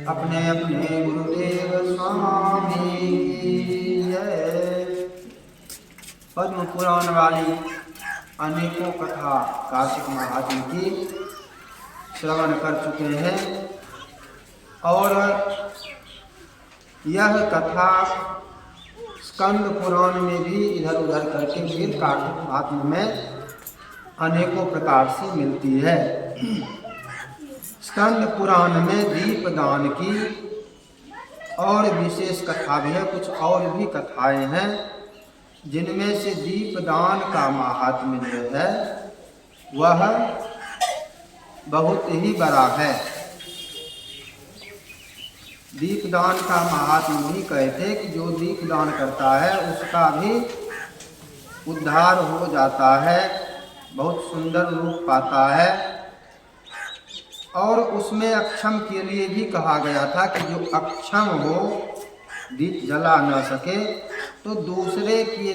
अपने अपने गुरुदेव स्वामी की जय। पद्म पुराण वाली अनेकों कथा कार्तिक महात्म की श्रवण कर चुके हैं और यह कथा स्कंद पुराण में भी इधर उधर करके फिर कार्तिक महात्म में अनेकों प्रकार से मिलती है। स्कंद पुराण में दीपदान की और विशेष कथा भी है, कुछ और भी कथाएं हैं जिनमें से दीपदान का महात्म्य जो है वह बहुत ही बड़ा है। दीपदान का महात्म्य भी कहते कि जो दीपदान करता है उसका भी उद्धार हो जाता है, बहुत सुंदर रूप पाता है। और उसमें अक्षम के लिए भी कहा गया था कि जो अक्षम हो, दीप जला न सके, तो दूसरे के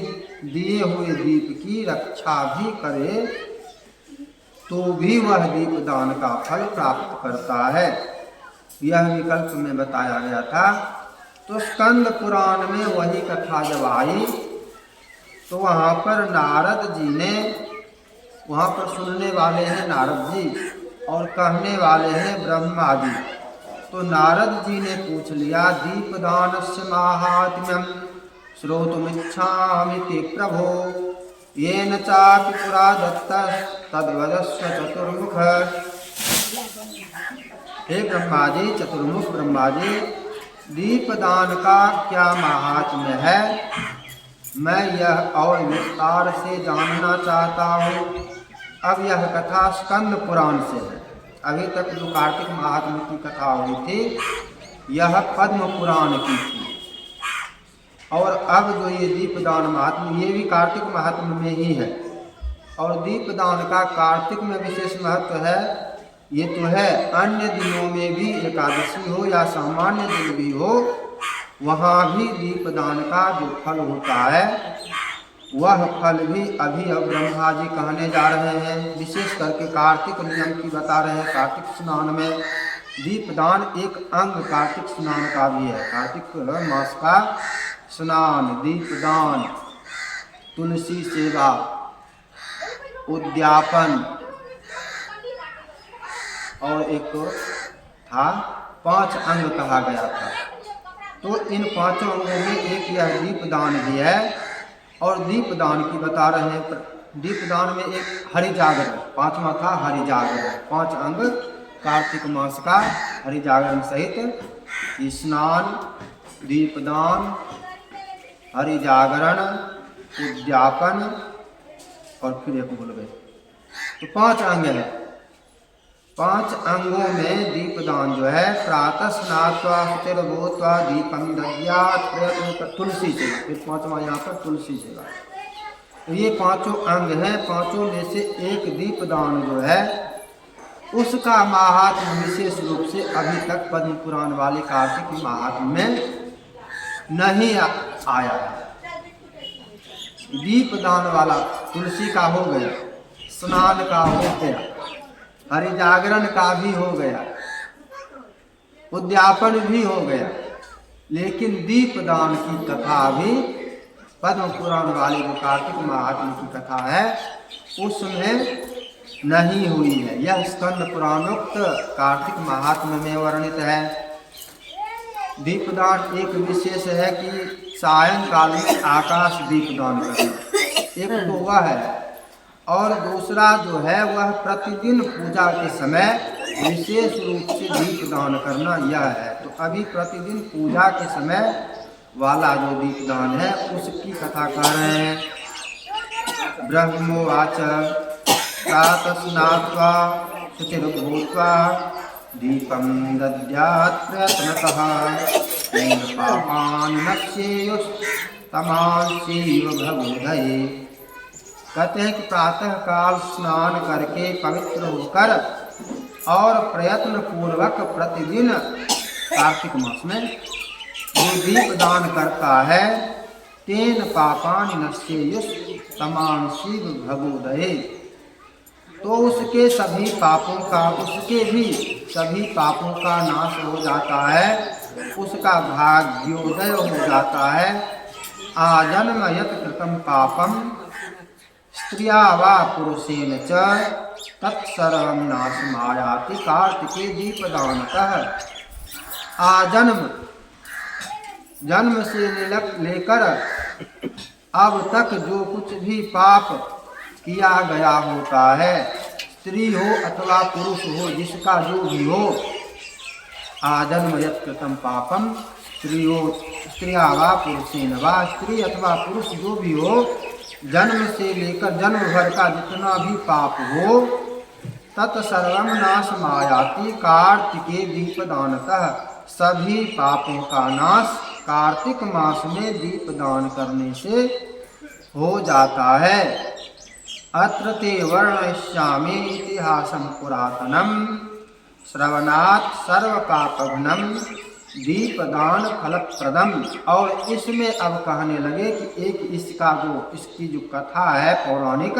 दिए हुए दीप की रक्षा भी करे तो भी वह दीपदान का फल प्राप्त करता है। यह विकल्प में बताया गया था। तो स्कंद पुराण में वही कथा जब आई तो वहाँ पर नारद जी ने, वहाँ पर सुनने वाले हैं नारद जी और कहने वाले हैं ब्रह्मा जी। तो नारद जी ने पूछ लिया, दीपदानस्य माहात्म्यम श्रोतुमिच्छामि ते प्रभो, येन चापि पुरा दत्तः तद्वदस्व चतुर्मुख। हे ब्रह्मा जी, चतुर्मुख ब्रह्मा जी, दीपदान का क्या महात्म्य है, मैं यह और विस्तार से जानना चाहता हूँ। अब यह कथा स्कंद पुराण से है। अभी तक जो कार्तिक महात्म्य की कथा हुई थी यह पद्म पुराण की थी, और अब जो ये दीपदान महात्म्य ये भी कार्तिक महात्म्य में ही है। और दीपदान का कार्तिक में विशेष महत्व है। ये तो है, अन्य दिनों में भी एकादशी हो या सामान्य दिन भी हो, वहाँ भी दीपदान का जो फल होता है वह फल भी अभी अब ब्रह्मा जी कहने जा रहे हैं। विशेष करके कार्तिक नियम की बता रहे हैं। कार्तिक स्नान में दीपदान एक अंग कार्तिक स्नान का भी है। कार्तिक मास का स्नान, दीपदान, तुलसी सेवा, उद्यापन और एक था 5 अंग कहा गया था। तो इन 5 अंगों में एक यह दीपदान भी है। और दीपदान की बता रहे हैं, दीपदान में एक हरि जागरण, 5वां था हरि जागरण। 5 अंग कार्तिक मास का हरि जागरण सहित स्नान, दीपदान, हरि जागरण, उद्यापन और फिर एक भूल गए। तो 5 अंग है। 5 अंगों में दीपदान जो है, प्रातः स्नात्वा शुचिर्भूत्वा दीपं दद्यात् प्रयत्न, तुलसी सेवा, फिर 5वां यहाँ पर तुलसी सेवा। तो ये 5 अंग हैं। 5 में से एक दीपदान जो है उसका महात्म्य विशेष रूप से अभी तक पद्म पुराण वाले कार्तिक महात्म्य में नहीं आया है। दीपदान वाला तुलसी का हो गया, स्नान का हो गया, हरि जागरण का भी हो गया, उद्यापन भी हो गया, लेकिन दीपदान की कथा भी पद्म पुराण वाली जो कार्तिक महात्म्य की कथा है उसमें नहीं हुई है। यह स्कंद पुराणोक्त कार्तिक महात्म्य में वर्णित है। दीपदान एक विशेष है कि सायंकाल में आकाश दीपदान करना, एक तो वह है। और दूसरा जो है वह प्रतिदिन पूजा के समय विशेष रूप से दीपदान करना यह है। तो अभी प्रतिदिन पूजा के समय वाला जो दीपदान है उसकी कथा कह रहे हैं। ब्रह्मोवाच प्रातः स्नात्वा शुचिर्भूत्वा दीपं दद्यात् प्रयत्नतः येन पापान् नश्येयुस्तमांसीव भवोदये। कहते हैं कि प्रातः काल स्नान करके पवित्र होकर और प्रयत्न पूर्वक प्रतिदिन कार्तिक मास में जो दीपदान करता है, तेन पापानि नश्येयुस्तमांसीव भवोदये, तो उसके सभी पापों का, उसके भी सभी पापों का नाश हो जाता है, उसका भाग्योदय हो जाता है। आजन्म यत् कृतं पापम स्त्रिया वा पुरुषेण च तत्सर्वं नाशमायाति कार्तिके दीपदानतः। आजन्म, जन्म से लेकर अब तक जो कुछ भी पाप किया गया होता है, स्त्री हो अथवा पुरुष हो, जिसका जो भी हो, आजन्म यत् कृतं पापम स्त्रिया वा पुरुषेण वा, स्त्री अथवा पुरुष जो भी हो, जन्म से लेकर जन्म भर का जितना भी पाप हो, तत्सर्वं नाशमायाति कार्तिके दीपदानतः। सभी पापों का नाश कार्तिक मास में दीपदान करने से हो जाता है। अत्र ते वर्णयिष्यामि इतिहासं पुरातनम श्रवणात् सर्वपापघ्नं दीपदान फलप्रदम। और इसमें अब कहने लगे कि एक इसकी जो कथा है पौराणिक,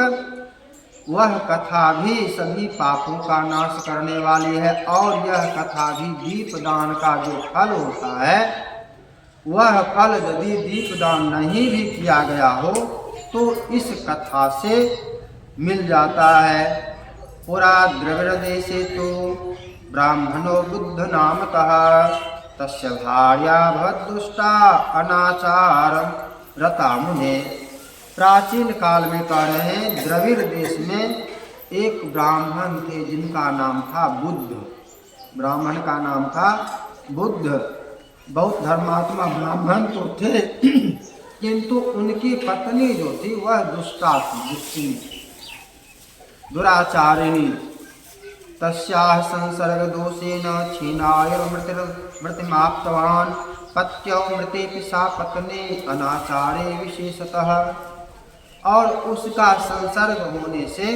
वह कथा भी सभी पापों का नाश करने वाली है। और यह कथा भी दीपदान का जो फल होता है, वह फल यदि दीपदान नहीं भी किया गया हो तो इस कथा से मिल जाता है। पुरा द्रविड़ देशे तो ब्राह्मणो बुद्ध नामतः तस्य भार्या भवद्दुष्टा अनाचार रता मुने। प्राचीन काल में कह रहे हैं, द्रविड़ देश में एक ब्राह्मण थे जिनका नाम था बुद्ध। ब्राह्मण का नाम था बुद्ध। बहुत धर्मात्मा ब्राह्मण तो थे, किंतु उनकी पत्नी जो थी वह दुष्टा थी, दुष्टी, दुराचारिणी। तस्याः संसर्ग दोषेण क्षीणायुर्मृतिमाप्तवान् पत्यौ मृतेपि सा पत्नी अनाचारे विशेषतः। और उसका संसर्ग होने से,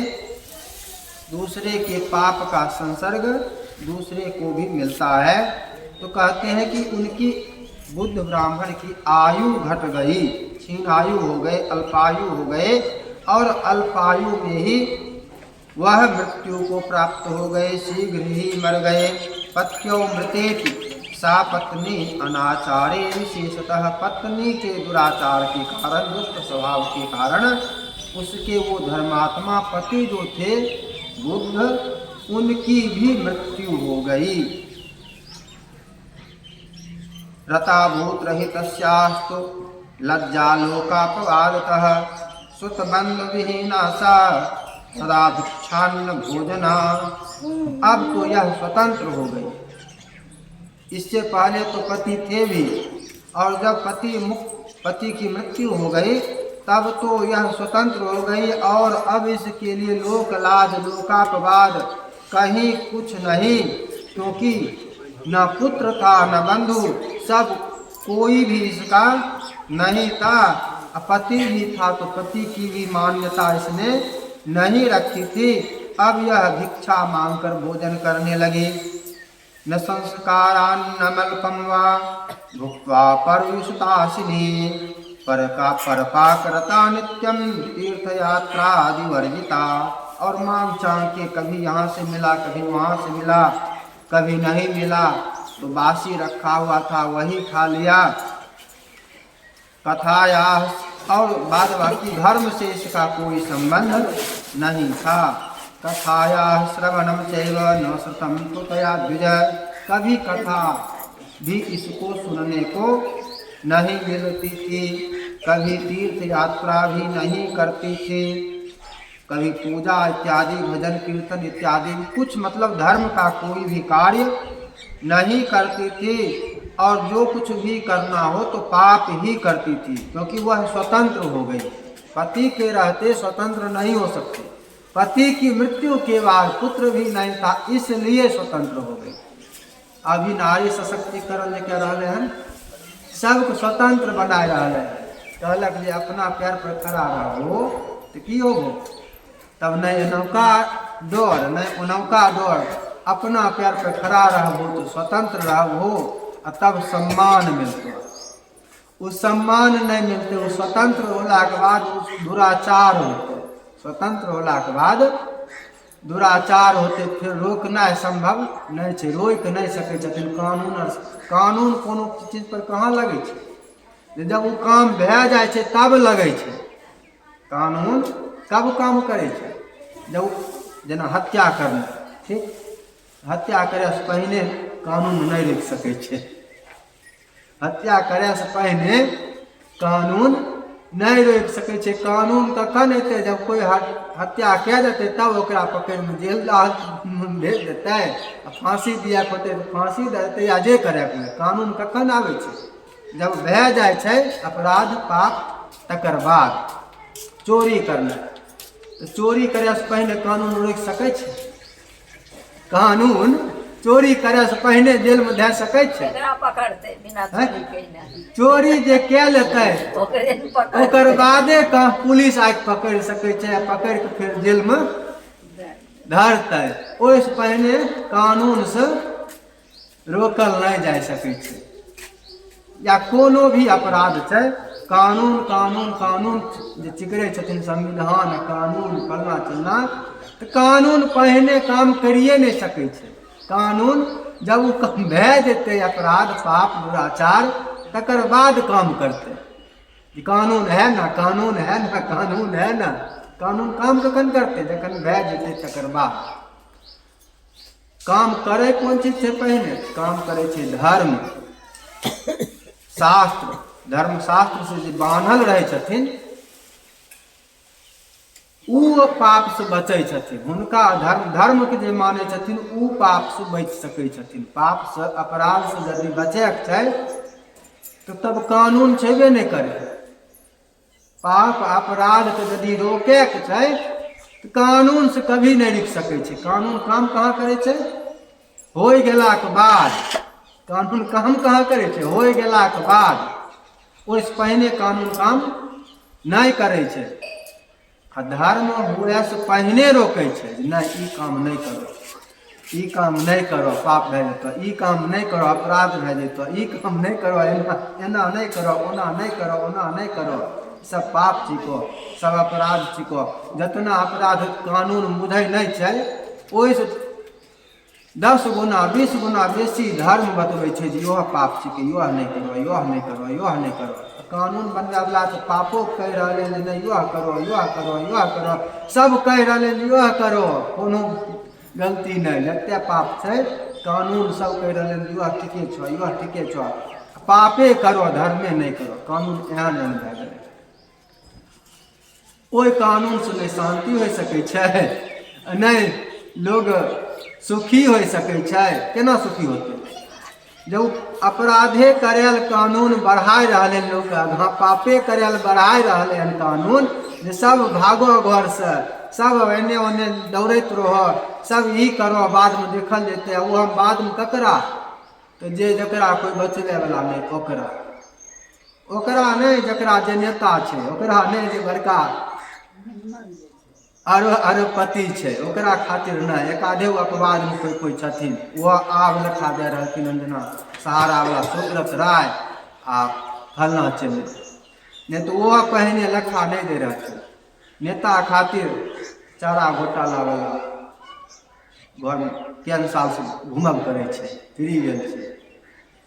दूसरे के पाप का संसर्ग दूसरे को भी मिलता है। तो कहते हैं कि उनकी बुद्ध ब्राह्मण की आयु घट गई, क्षीण आयु हो गए, अल्पायु हो गए, और अल्पायु में ही वह मृत्यु को प्राप्त हो गए, शीघ्र ही मर गए। पत्यो मृतेपि सा पत्नी अनाचारे विशेषतः, पत्नी के दुराचार के कारण, दुष्ट स्वभाव के कारण उसके वो धर्मात्मा पति जो थे बुद्ध, उनकी भी मृत्यु हो गई। रताभूत रहितस्यास्तु लज्जालोकापवादतः सुतबंध विहीना सा सदा भिक्षान्न भोजना। अब तो यह स्वतंत्र हो गई। इससे पहले तो पति थे भी, और जब पति की मृत्यु हो गई तब तो यह स्वतंत्र हो गई। और अब इसके लिए लोक लाज लोकापवाद कहीं कुछ नहीं, क्योंकि न पुत्र था न बंधु, सब कोई भी इसका नहीं था। पति भी था तो पति की भी मान्यता इसने नहीं रखी थी। अब यह भिक्षा मांगकर भोजन करने लगी। न संस्कारान्नमल्पं वा भुक्त्वा परयुषतासिनी परपाकरता नित्यं तीर्थयात्रादि वर्जिता। और मांग चांग के कभी यहाँ से मिला, कभी वहाँ से मिला, कभी नहीं मिला तो बासी रखा हुआ था वही खा लिया। कथाया, और बाद बाकी धर्म से इसका कोई संबंध नहीं था। कथाया श्रवणम चैव न श्रुतं त्वया द्विज, कभी कथा भी इसको सुनने को नहीं मिलती थी, कभी तीर्थ यात्रा भी नहीं करती थी, कभी पूजा इत्यादि, भजन कीर्तन इत्यादि कुछ, मतलब धर्म का कोई भी कार्य नहीं करती थी। और जो कुछ भी करना हो तो पाप ही करती थी, क्योंकि वह स्वतंत्र हो गई। पति के रहते स्वतंत्र नहीं हो सकते। पति की मृत्यु के बाद पुत्र भी नहीं था, इसलिए स्वतंत्र हो गई। अभी नारी सशक्तिकरण क्या रहे हैं, सबको स्वतंत्र बनाए रहे हैं। कहलक जे अपना पैर पर खड़ा रहो तो की होगो, तब नहीं नौका दौड़, नहीं उनौका दौड़, अपना पैर पर खड़ा रहो तो स्वतंत्र रहो, तब सम्मान मिलते। वो सम्मान नहीं मिलते, वो स्वतंत्र होला के बाद दुराचार होते। स्वतंत्र होला के बाद दुराचार होते फिर रोकना संभव नहीं है, रोक नहीं सकै छथिन। कानून कोनो चीज पर कहाँ लगे छै, जब वो काम भए जाए छै तब लगे छै। कानून कब काम करे छै, जब जेना हत्या करना, ठीक, हत्या करे से पहले कानून नहीं रोक सकै छै। हत्या करे से पहले कानून नहीं रोक सकै छै। कानून कखन एतै, जब कोई हत्या कए देतै तब ओकरा पकड़ में जेल भेज देतै, फांसी दिया के होतै तो फांसी दे देतै, या जे करे के। कानून कखन आबै छै, जब भए जाए छै अपराध पाप, तकर बाद चोरी करना, तो चोरी करे से पहले कानून रोक सकै छै। कानून चोरी करे से पहले जेल में धै सकै छै। चोरी जे कै लेतै ओकर बादे पुलिस आके पकड़ सकै छै, पकड़ के फिर जेल में धरतै। ओहिसे पहले कानून से रोकल नहीं जा सकै छै। या कोनो भी अपराध छै, कानून कानून कानून जे चिकरे छथिन संविधान, कानून फलना चिलना, तो कानून पहले काम करिए नहीं सकै छै। कानून जब वो काम भए जेतै अपराध पाप दुराचार, तकर बाद काम करते। कानून है ना, कानून है ना, कानून है ना, कानून काम कखन करते, जखन भए जेतै तकर बाद। काम करे कौन चीज से पहले, काम करे छै धर्म शास्त्र। धर्म शास्त्र से जे बान्हल रहे छथिन उ पाप से बचै छथिन। हुनका धर्म के जे माने छथिन उ पाप से बच सकै छथिन। पाप से अपराध से यदि बचैके छै तो तब कानून छेबे नहीं करे। पाप अपराध के यदि रोके के छै तो कानून से कभी नहीं रुक सकै छै। कानून काम कहाँ करे छै, हो गेला के बाद। कानून काम कहाँ करे छै, हो गेला के बाद। ओहिसे पहले कानून काम नहीं करे छै। आ धर्म हुए से पहले रोके छै, नहीं ई काम नहीं करो, ई काम नहीं करो, पाप भए जेतो, ई काम नहीं करो, अपराध भए जेतो, ई काम नहीं करो, एना नहीं करो, ओना नहीं करो, ओना नहीं करो, सब पाप छिको, सब अपराध छिको। जितना अपराध कानून बुझै नहीं छै, ओहि से 10 गुना 20 गुना बेसी धर्म बतबै छै जे यह पाप छिकै, यह नहीं करो, यह नहीं करो, यह नहीं करो। कानून बनबे वाला तो पापो कह रहे हैं नहीं यह करो, यह करो, यह करो, सब कह रहे हैं यह करो, कोनो गलती नहीं। जते पाप छै कानून सब कह रहे हैं यह ठीके छो, यह ठीके छो, पापे करो धर्मे नहीं करो। कानून एहन एहन भए गेलै। ओहि कानून से नहीं शांति हो सकै छै, नहीं लोग सुखी हो सकै छै। केना सुखी होते, जब अपराधे करेल कानून बढ़ाई रहे लोग, पापे करेल बढ़ाई रहे कानून, जे सब भागो घर से, सब एने ओने दौड़त रहो, सब ई करो, बाद में देखल जेते। वो हम बाद में ककरा, तो जे जकरा कोई बचले वाला नहीं, ओकरा नहीं, जकरा जे नेता छै ओकरा नहीं, जे बड़का अरबपति छै ओकरा खातिर नहीं। एकाधे अपवाद में कोई छथिन, वह आब लेखा दे रहथिन, जेना सहारा वाला सुब्रत राय आ फलना चल, नहीं तो वह पहले लेखा नहीं दे रहथिन। नेता खातिर चारा घोटाला वाला घर में केन साल से घूमब करे छै, फ्री गेल छै।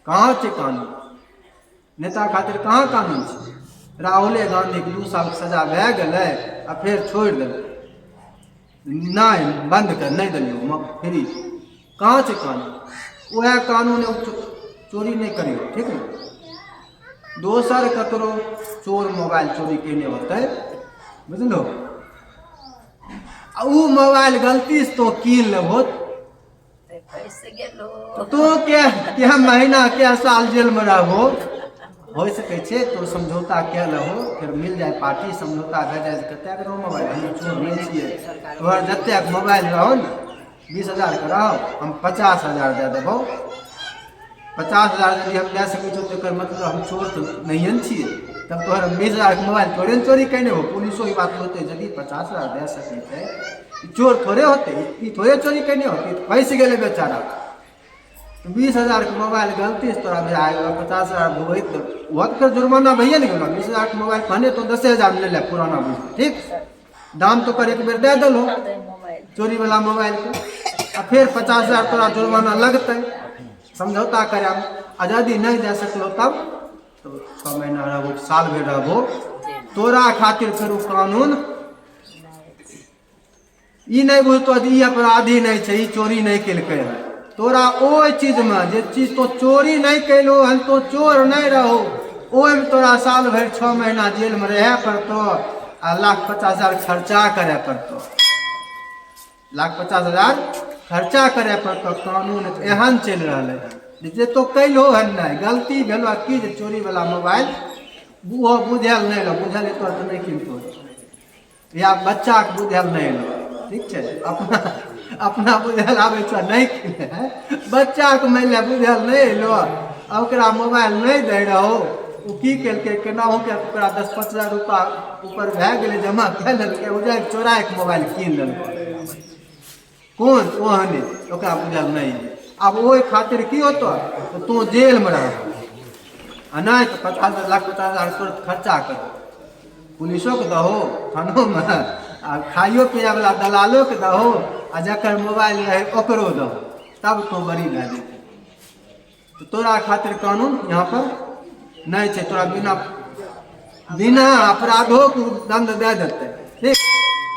कहाँ छै कानून, नेता खातिर कहाँ कानून छै। राहुले गांधी के 2 साल सजा भए गेलै आ फिर छोड़ देलकै, नहीं बंद कर नहीं दिलियो फ्री। कहाँ छै कानून। वह कानून चोरी नहीं करियो, ठीक है। दोसर ककरो चोर मोबाइल चोरी केने होते, बुझलो, उ मोबाइल गलती से तो कीन लेबो तो क्या महीना क्या साल जेल में रहबो, हो सके छे। तो समझौता क्या लहो, फिर मिल जाए पार्टी, समझौता भे जाए। कते करो मोबाइल हम चोर नहीं छिए, तोहर जते मोबाइल रहो न 20,000 के रहो, हम 50,000 दे देबो। 50,000 यदि हम दे सकै छो तो मतलब हम चोर तो नहीं न छिए। तब तोहर 20,000 के मोबाइल थोड़े चोरी कैने हो। पुलिसो ई बात होते, यदि 50,000 दे सकै छै चोर थोड़े होते, ई थोड़े चोरी कैने होते, फंस गेले बेचारा। 20,000 के मोबाइल गलती से तोरा भेजा 50,000 भोग तो वह तो फिर जुर्माना भैया नहीं गेलो। 20,000 के मोबाइल कहने तो 10,000 ले ले पुराना बुझ, ठीक दाम तो कर एक बेर दे दलो। चोरी वाला मोबाइल के, आ फिर 50,000 तोरा जुर्माना लगते, समझौता करे। आ यदि नहीं दे सकलो तब तो 6 महीना रहबो, साल भर रहबो। तोरा खातिर फिर कानून ई नहीं बुझतो ई अपराधी नहीं छै, ई चोरी नहीं केलकै है। तोरा ओहि चीज में जे चीज तो चोरी नहीं कैलो हन, तो चोर नहीं रहो, ओहि में तोरा साल भर 6 महीना जेल में रह पड़तो, आ 1,50,000 खर्चा करे पड़तो, 1,50,000 खर्चा करे पड़तो। कानून एहन चल रहा है जे तो कैलो हन नहीं, गलती भेलो कि जे चोरी वाला मोबाइल वो बुझल नहीं लो, बुझल तो नहीं किनको, या बच्चा के बुझल नहीं लो, ठीक है, अपना बुझल आबे छ नहीं किने, बच्चा के मानि बुझल नहीं लो, ओकरा मोबाइल नहीं दे रहो, वो की केलकै केनाहु के ओकरा 10-15,000 रुपया ऊपर भए गेलै, जमा कए लेलकै, उजा चोरा के मोबाइल कीन लेलकै, कौन ओहने ओकरा बुझल नहीं। अब ओहि खातिर की होतो, तो तू जेल में रह, आ नहीं तो 50,000 तुरंत खर्चा कर, पुलिसों के दहो, थानों में, आ खाइयो पिए वाला दलालो के दहो, आ जकर मोबाइल रहे ओकरो दहो, तब तो बड़ी भए जेतै। तो तोरा खातिर कानून यहाँ पर नहीं छै, तोरा बिना अपराधो के दंड दे देते, ठीक।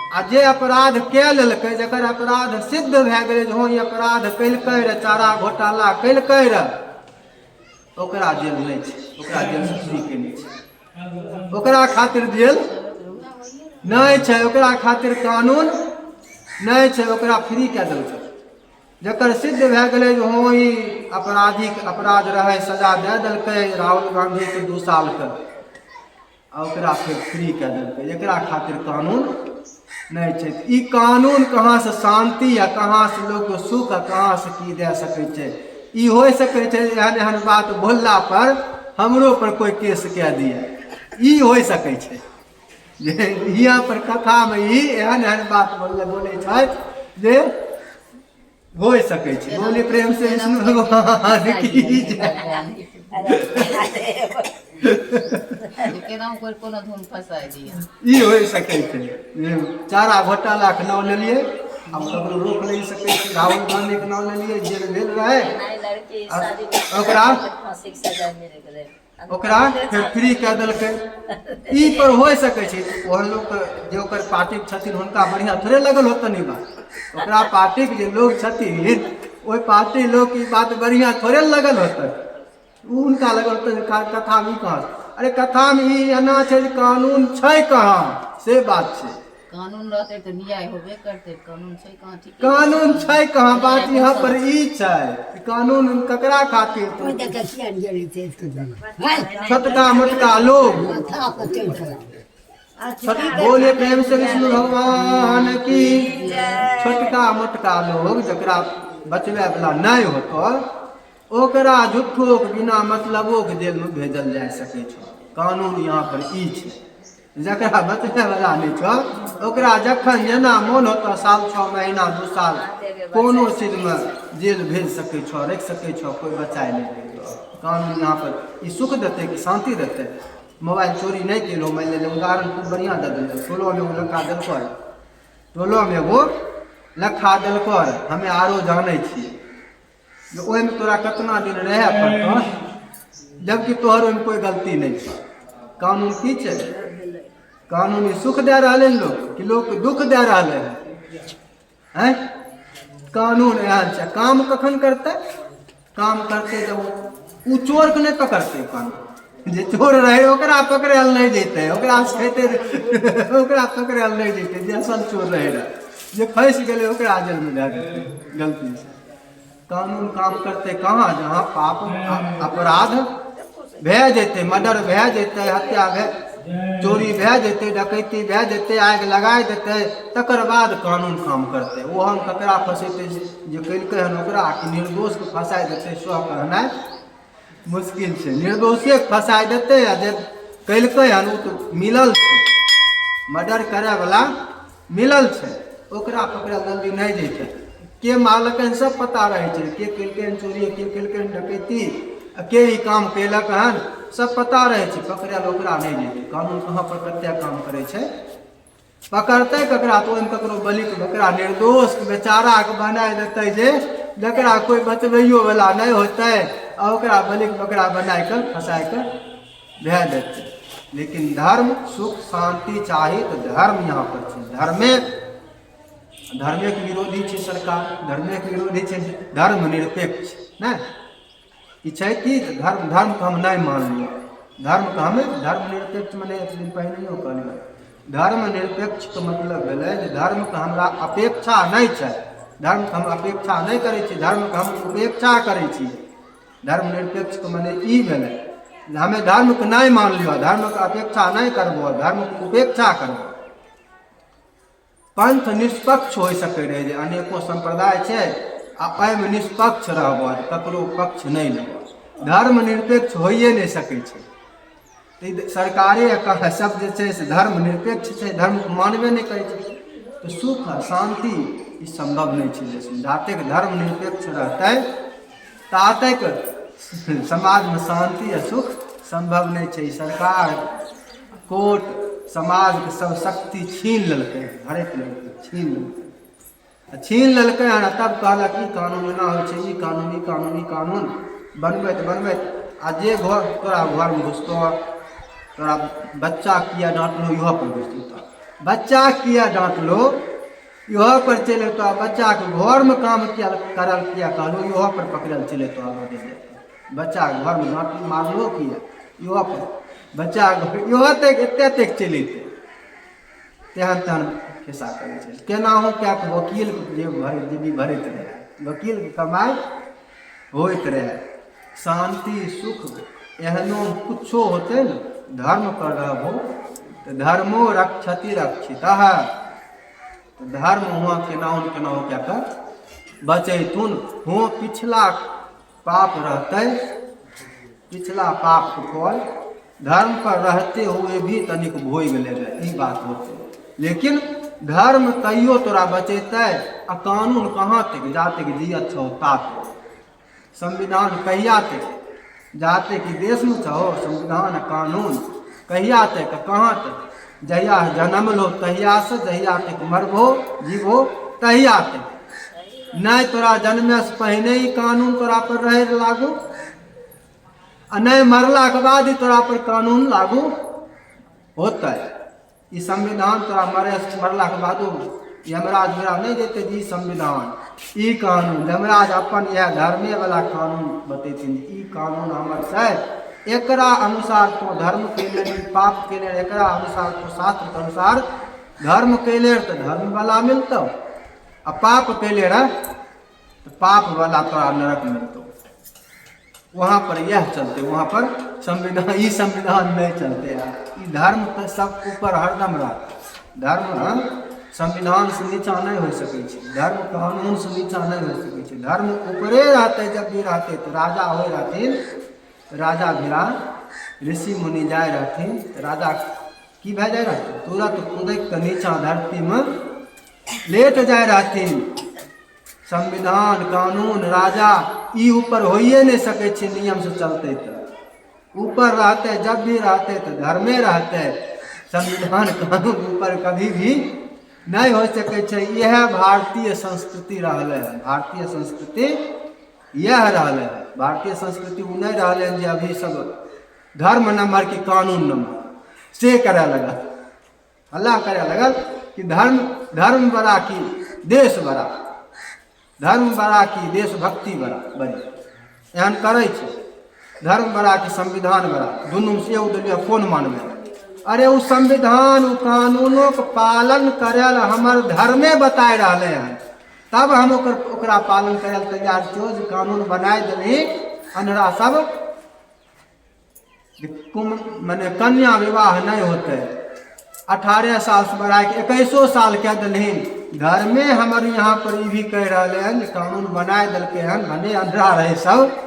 आ जे अपराध कए लेलकै, जकर अपराध सिद्ध भए गेलै जे हाँ ई अपराध कैलकै रे, चारा घोटाला कैलकै रे, ओकरा जेल नहीं छै, ओकरा जेल से फ्री के नहीं छै, ओकरा खातिर जेल नहीं छै, ओकरा खातिर कानून नहीं छै, ओकरा फ्री कए देल छै। जकर सिद्ध भए गेलै जे हाँ ई अपराधी अपराध रहे, सजा दे देलकै राहुल गांधी के 2 साल के, आ ओकरा फिर फ्री कए देलकै, एकरा खातिर कानून नहीं छै। ई कानून कहाँ से शांति या कहाँ से लोग को सुख आ कहाँ से की दे सकै छै। ई हो सकै छै एहन एहन बात बोलला पर हमरो पर कोई केस कए दिए, ई हो सकै छै जे यहाँ पर कथा में ई एहन एहन बात बोले छै जे हो सकै छै। बोले प्रेम से विष्णु भगवान की जय। ई हो सकै छै, चारा घोटाला के नाम लेलिए, अब ककरो रोक नहीं सकै छै, राहुल गांधी के नाम लेलिए, जेल भेल रहे, ओकरा फिर फ्री कए देलकै। ई पर हो सकै छै, ओहन लोग जे ओकर पार्टी के छथिन हुनका बढ़िया थोड़े लगल होतन ई बात, ओकरा पार्टी के जे लोग छथिन ओहि पार्टी लोग की बात बढ़िया थोड़े लगल होतन, उनका लगल होतन कथा में कहाँ, अरे कथा में ई एना छै कानून छै कहाँ, से बात छै। कानून रहते तो न्याय होबे करते, कानून छै कहाँ, ठीक कानून छै कहाँ, बात यहाँ पर ई छै कानून ककरा खातिर, छोटका मोटका लोग, बोले प्रेम से विष्णु भगवान की, छोटका मोटका लोग जकरा बचबे वाला नहीं होतो, ओकरा झूठो के बिना मतलबो के जेल में भेजल जा सकै छै। कानून यहाँ पर ई छै, जकरा बचबे वाला नहीं छो ओकरा जखन जेना मोन होतो साल 6 महीना 2 साल कोनो चीज में जेल भेज सकै छो, रख सकै छो, कोई बचाए नहीं। कानून यहाँ पर ई सुख देते कि शांति देते। मोबाइल चोरी नहीं केलो, मान ले उदाहरण खूब बढ़िया दे दिल, टोलो में वो लखा दिलको, टोलो में वो लखा दिलको, हमें आरो जाने छिए ओहि में तोरा कितना दिन रहे पड़तो, जबकि तोहर ओहिमे कोई गलती नहीं छै। कानून की छै, कानून सुख दे रहा है लोग कि लोग के दुख दे रहा है। कानून एहन छै, काम कखन करते, काम करते जब उ चोर के नहीं पकड़ते, कानून जे चोर रहे ओकरा पकड़ल नहीं जेते, ओकरा कहते ओकरा पकड़ल नहीं जेते, जे असल चोर रहे जे फंस गए ओकरा जेल में दे देते गलती से। कानून काम करते कहाँ, जहाँ पाप अपराध भए जेते, मर्डर भए जेते, हत्या भए, चोरी भए जेते, डकैती भए जेते, आग लगाए देते, तकर बाद कानून काम करते। वो हम ककरा फंसेते जे कैलकै हन ओकरा, कि निर्दोष के फंसाए देते, सो कहनाइ मुश्किल छै। निर्दोषे के फंसाए देते, आ जे कैलकै हन ओ तो मिलल छै, मर्डर करे वाला मिलल छै, ओकरा पकड़ल जल्दी नहीं जेते। के मालकन सब पता रहे छै, के कैलकै चोरी, के कैलकै डकैती, के ही काम कैलक हन, सब पता रहे छै, पकड़ल ओकरा नहीं जेते। कानून कहाँ पर कते काम करे छै, पकड़ते ककरा तो ओहिमे ककरो बलि के बकरा निर्दोष बेचारा के बनाए देते जे जकरा कोई बचबैयो वाला नहीं होते आ ओकरा बलि के बकरा बनाए के फंसाए के भेज देते। लेकिन धर्म सुख शांति चाहिए तो धर्म यहाँ पर छै। धर्मे के विरोधी छै सरकार, धर्मे के विरोधी छै धर्मनिरपेक्ष ने ई छै कि धर्म के हम नहीं मानलिए। धर्म के हम धर्मनिरपेक्ष मने एक दिन पहले कहलिए धर्मनिरपेक्ष के मतलब भेलै जे धर्म के हमरा अपेक्षा नहीं छै, धर्म के हम अपेक्षा नहीं करै छी, धर्म के हम उपेक्षा करै छी। धर्मनिरपेक्ष के मने ई भेलै हमें धर्म के नहीं मान लियो, धर्म के अपेक्षा नहीं करबो, धर्म के उपेक्षा करबो। पंथ निष्पक्ष हो सके रहे जे अनेको संप्रदाय छै आ एहिमे निष्पक्ष रहबो, ककरो पक्ष नहीं लेबो। धर्मनिरपेक्ष होइए नहीं सकै छै। सरकारे सब जे छै से धर्मनिरपेक्ष छै, धर्म के मानबे नहीं करै छै तो सुख शांति ई संभव नहीं छै। जैसे जाते धर्मनिरपेक्ष रहते ताते समाज में शांति या सुख संभव नहीं छै। सरकार कोर्ट समाज के सब शक्ति छीन लेलकै, हरेक छीन लेलकै हन। तब कहलक ई कानून एना होइ छै, ई कानून बनबैत आ जे घर तोरा घर में घुसतो तोरा बच्चा किया डांटलो इहो पर घुसतो, बच्चा किया डांटलो इहो पर चले तो बच्चा के घर में काम किया करल किया कहलो इहो पर पकड़ल चले तो बच्चा के घर में डांट मारलो किया इहो पर बच्चा इहो तक एते चले तेहन तेहन खिस्सा करे छै। केनाहू क्या वकील जे भरैत रहे, वकील के कमाई होइत रहे। शांति सुख एहनो कुछो होते न धर्म पर रहबो तो धर्मो रक्षति रक्षितः, तो धर्म हुआ केनाहू क्या कर बचैतुन हो। पिछला पाप रहते, पिछला पाप के फल धर्म पर रहते हुए भी तनिक भोग लेबे ई बात होते। लेकिन धर्म तैयो तोरा बचेते आ कानून कहाँ तक जाते कि जियत छो तात। संविधान कहिया तक जाते कि देश में छहो संविधान कानून कहिया तक कहाँ तक जहिया जन्म लो तहिया से जहिया तक मरबो जीवो तहिया तक। नहीं तोरा जन्मे से पहले ही कानून तोरा पर रहे लागू आ नहीं मरला के बाद ही तोरा पर कानून लागू होता है। ई संविधान तोरा मरला के बादो यमराज मेरा नहीं देते जी संविधान ई कानून यमराज अपन यह धर्मे वाला कानून बतेथिन ई कानून हमर छै, एकरा अनुसार तो धर्म के लिए पाप के लिए एकरा अनुसार तो शास्त्र के अनुसार धर्म के लिए तो धर्म वाला मिलतो आ पाप के लिए तो पाप वाला तोरा नरक मिलतो। वहाँ पर यह चलते, वहाँ पर संविधान ई संविधान नहीं चलते हैं। ई धर्म तो सब ऊपर हरदम रहता। धर्म संविधान से नीचा नहीं हो सके, धर्म कानून से नीचा नहीं हो सके। धर्म ऊपरे रहते, जब भी रहते तो राजा हो रहथिन, राजा भिड़ा ऋषि मुनि जाए रहथिन तो राजा की भे जाए रहथिन तुरंत कूदक के नीचा धरती में लेट जाए रहथिन। संविधान कानून राजा ई ऊपर होइए नहीं सके छे, नियम से चलते तो ऊपर रहते, जब भी रहते तो धर्मे रहते। संविधान कानून ऊपर कभी भी नहीं हो सके छे। यह भारतीय संस्कृति रहले है, भारतीय संस्कृति यह रहले है। भारतीय संस्कृति वो नहीं रहले है जे अभी सब धर्म नंबर की कानून नंबर से करे लगा, अल्लाह करे लगा कि धर्म बड़ा की देश बड़ा, धर्म बड़ा की देशभक्ति बड़ी एहन करे छे। धर्म बड़ा की संविधान बड़ा, दुनू से उदलिया कौन मानबे। अरे उ संविधान उ कानूनों के पालन करे हमर धर्मे बताए रहले हैं, तब हम ओकरा पालन करे तैयार छो। जे कानून बनाए देली अनरा सब माने कन्या विवाह नहीं होते, 18 साल से बढ़ा के 21 साल कह दिल्ली। घर में हमारे यहाँ पर भी कह रहे हैं कानून बनाए दिलके हैं, भने अंधरा रहे सब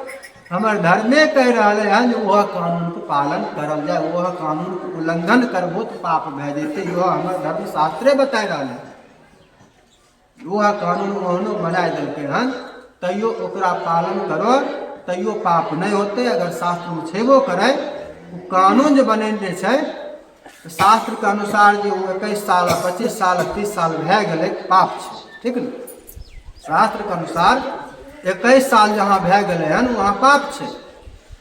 हमार धर्मे कह रहे हैं वह कानून के पालन करल जाए, वह कानून के उल्लंघन करबो तो पाप भे जेते। यह हमार धर्म शास्त्रे बताए रहे, वह कानून ओहनो बनाए दिलके हैं तैयो ओकरा पालन करो तैयो पाप नहीं होते। अगर शास्त्र में छेबो करे कानून जो बनेने छे तो शास्त्र के अनुसार जो 21 साल 25 साल 30 साल भए गेलै पाप छै, ठीक ने। शास्त्र के अनुसार 21 साल जहाँ भए गेलै हन वहाँ पाप छै,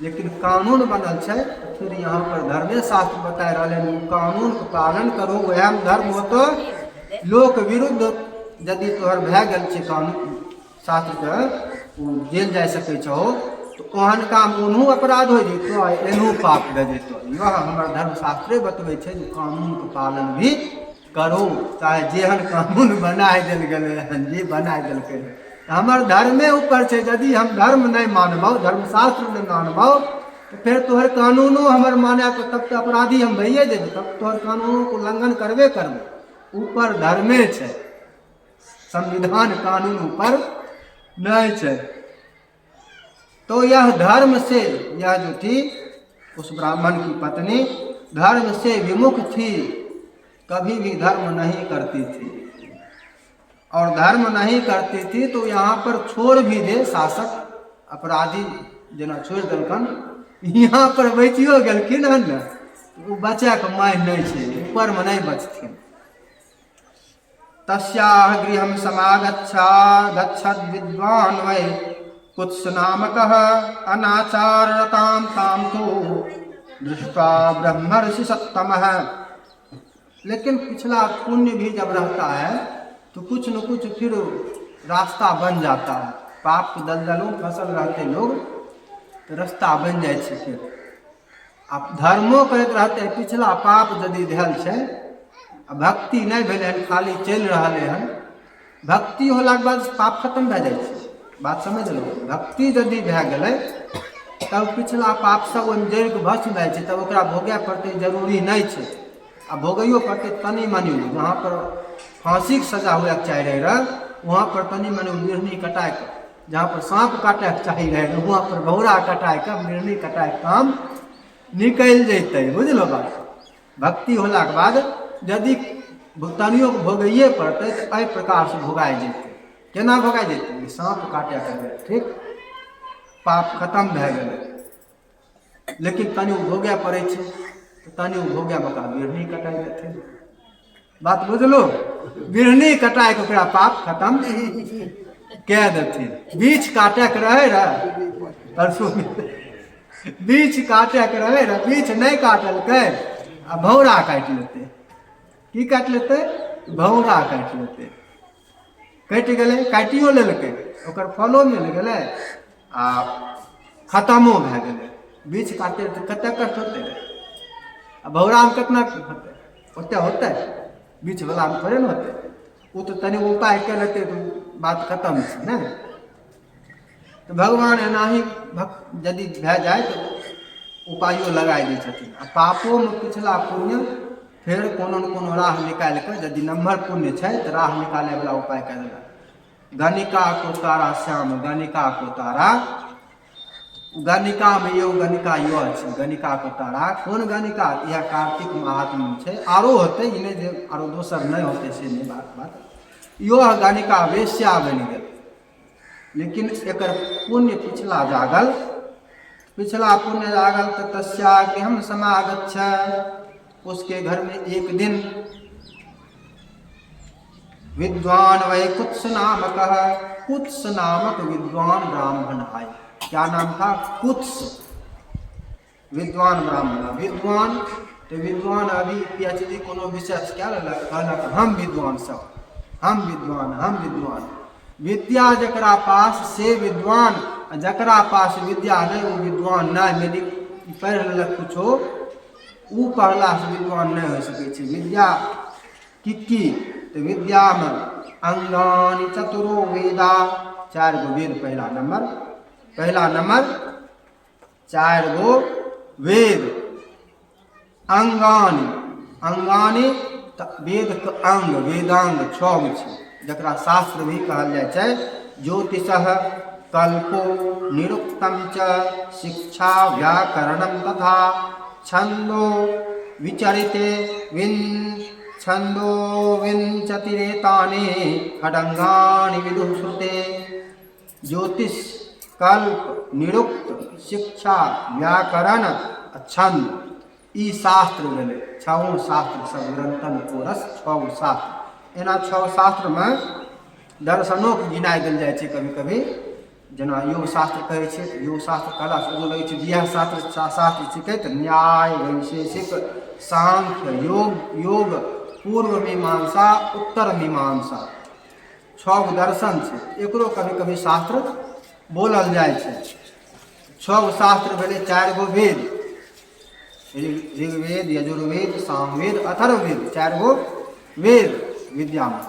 लेकिन कानून बनल छै। फिर यहाँ पर धर्मे शास्त्र बता रहे हैं कानून के पालन करो वह धर्म होतो। लोक विरुद्ध यदि तोहर भए गेल छै कानून शास्त्र के जेल जा सकै छहो तो ओहन काम ओनहु अपराध हो जैतो एनहु पाप भए जैतो। यह हमर धर्मशास्त्रे बतबै छै जे कानून के पालन भी करो, चाहे जेहन कानून बनाए देल गेलै हन जे बनाए देलकै हमर धर्मे ऊपर छै। यदि हम धर्म नहीं मानबौ धर्मशास्त्र नहीं मानबौ तो फिर तोहर कानूनो हमर माने तो तब तो अपराधी हम भइए जेबै, तब तोहर कानूनों को उल्लंघन करबे करबै। ऊपर धर्मे छै, संविधान कानून ऊपर नहीं छै। तो यह धर्म से यह जो थी उस ब्राह्मण की पत्नी धर्म से विमुख थी, कभी भी धर्म नहीं करती थी। और धर्म नहीं करती थी तो यहाँ पर छोड़ भी दे शासक अपराधी जना छोड़ देलकन, यहाँ पर बचियो गेलखिन हन न वो बचा के माय नहीं छै, ऊपर में नहीं बचथिन। तस्याह गृहं समागच्छद विद्वान वै कुत्स नामकः अनाचारतां तां तो दृष्ट्वा ब्रह्मर्षि सत्तमः। लेकिन पिछला पुण्य भी जब रहता है तो कुछ न कुछ फिर रास्ता बन जाता है। पाप के दलदलों फसल रहते लोग तो रास्ता बन जाए छै। फिर आप धर्मो करते रहते पिछला पाप यदि भेल छै भक्ति नहीं भेल हन खाली चल रहा हन, भक्ति होला के बाद पाप खत्म भए जाए छै। बात समझ लो, भक्ति यदि भए गेलै तब पिछला पाप सब ओहिमे जड़ के भस्म भए छै, तब ओकरा भोगे पड़तै जरूरी नहीं छै। आ भोगैयो पड़तै तनी मनी, जहाँ पर फांसी के सजा हुए के चाहे रहे वहाँ पर तनी मनी बिरहनी कटाए के, जहाँ पर सांप काटे के चाहे रहे वहाँ पर भौरा कटाए के बिरहनी कटाए के काम निकल जैते। बुझलो बात। भक्ति होला के बाद यदि तनियो के भोगैये पड़तै तो एहि प्रकार से भोगाए जेतै। केना भोगाए जेतै? सांप काटे के, ठीक, पाप खत्म भए गेलै। लेकिन तनि भोगे पड़ै छै तो तनि भोगे बका बिरहनी कटाए देथिन। बात बुझलो, बिरहनी कटाए के ओकरा पाप खत्म कए देथिन। बीच काटे के रहे परसों बीच काटे के रहे बीच नहीं काटलकै आ भौरा काटि लेतै। की काटि लेतै? भौरा काटि लेतै। कटि गेलै, काटियो लेलकै, ओकर फलो मिल गेलै आ खत्मो भए गेलै। बीच काटे तऽ कतेक कष्ट होतै आ भौरामे कितना होतै? ओतेक होतै? बीचवलामे थोड़े ने होतै। ओ तऽ तनि उपाय कऽ लेतै तऽ बात खत्म छै ने। तो भगवान एनाही यदि भए जाए तो उपायो लगाए दै छथिन। आ पापों में पिछला पुण्य फिर कोनो न कोनो राह निकालि कऽ यदि नम्हर पुण्य छै तो राह निकाले वाला उपाय कर देलक। गणिका को तारा श्याम गणिका को तारा, गणिका में यो गणिका यो छै। गणिका को तारा कोन गणिका? यह कार्तिक महात्म में छै। आरो होते इन्हें जे आरो दोसर नहीं होते से नहीं बात। यो गणिका वेश्या बनि गेल, लेकिन एकर पुण्य पिछला जागल। पिछला पुण्य जागल तो तस्या गृहं समागच्छ। उसके घर में एक दिन विद्वान वै कुत्स नामक, कुत्स नामक विद्वान ब्राह्मण आए। क्या नाम था? कुत्स, विद्वान ब्राह्मण। विद्वान तो विद्वान अभी PhD कोनो विषय क्या कहलक हम विद्वान सब, हम विद्वान, हम विद्वान। विद्या जकरा पास से विद्वान, जकरा पास विद्या नहीं वो विद्वान नहीं। यदि पढ़ लेलक कुछो ऊ पढ़ला से विद्वान नहीं हो सके छै। विद्या की तो विद्या में अंगानि चतुरो वेदा, 4 गो वेद पहला नंबर 4 गो वेद। अंगानि वेद के अंग, वेदांग 6 गो छै, जकरा शास्त्र भी कहल जाए छै। ज्योतिषः कल्पो निरुक्तम च शिक्षा व्याकरणम तथा छंदो विचरिते छंदो विंचतिरेतानि खडंगानि विदुः श्रुते। ज्योतिष, कल्प, निरुक्त, शिक्षा, व्याकरण, छंद, ई शास्त्र भेलै। छओ शास्त्र सब ग्रंथन कोरस छओ शास्त्र। एना छओ शास्त्र में दर्शनों के गिनाइ देल जाइ छै कभी कभी। जेना योग शास्त्र कहै छै, योग शास्त्र कहला से लगै छै इएह शास्त्र छिकै तऽ न्याय, वैशेषिक, सांख्य, योग, पूर्व मीमांसा, उत्तर मीमांसा, छओ दर्शन छै। एकरो कभी कभी शास्त्र बोलल जाइ छै। छओ शास्त्र भेलै, 4 गो वेद, ऋग्वेद, यजुर्वेद, सामवेद, अथर्ववेद, 4 गो वेद विद्या में।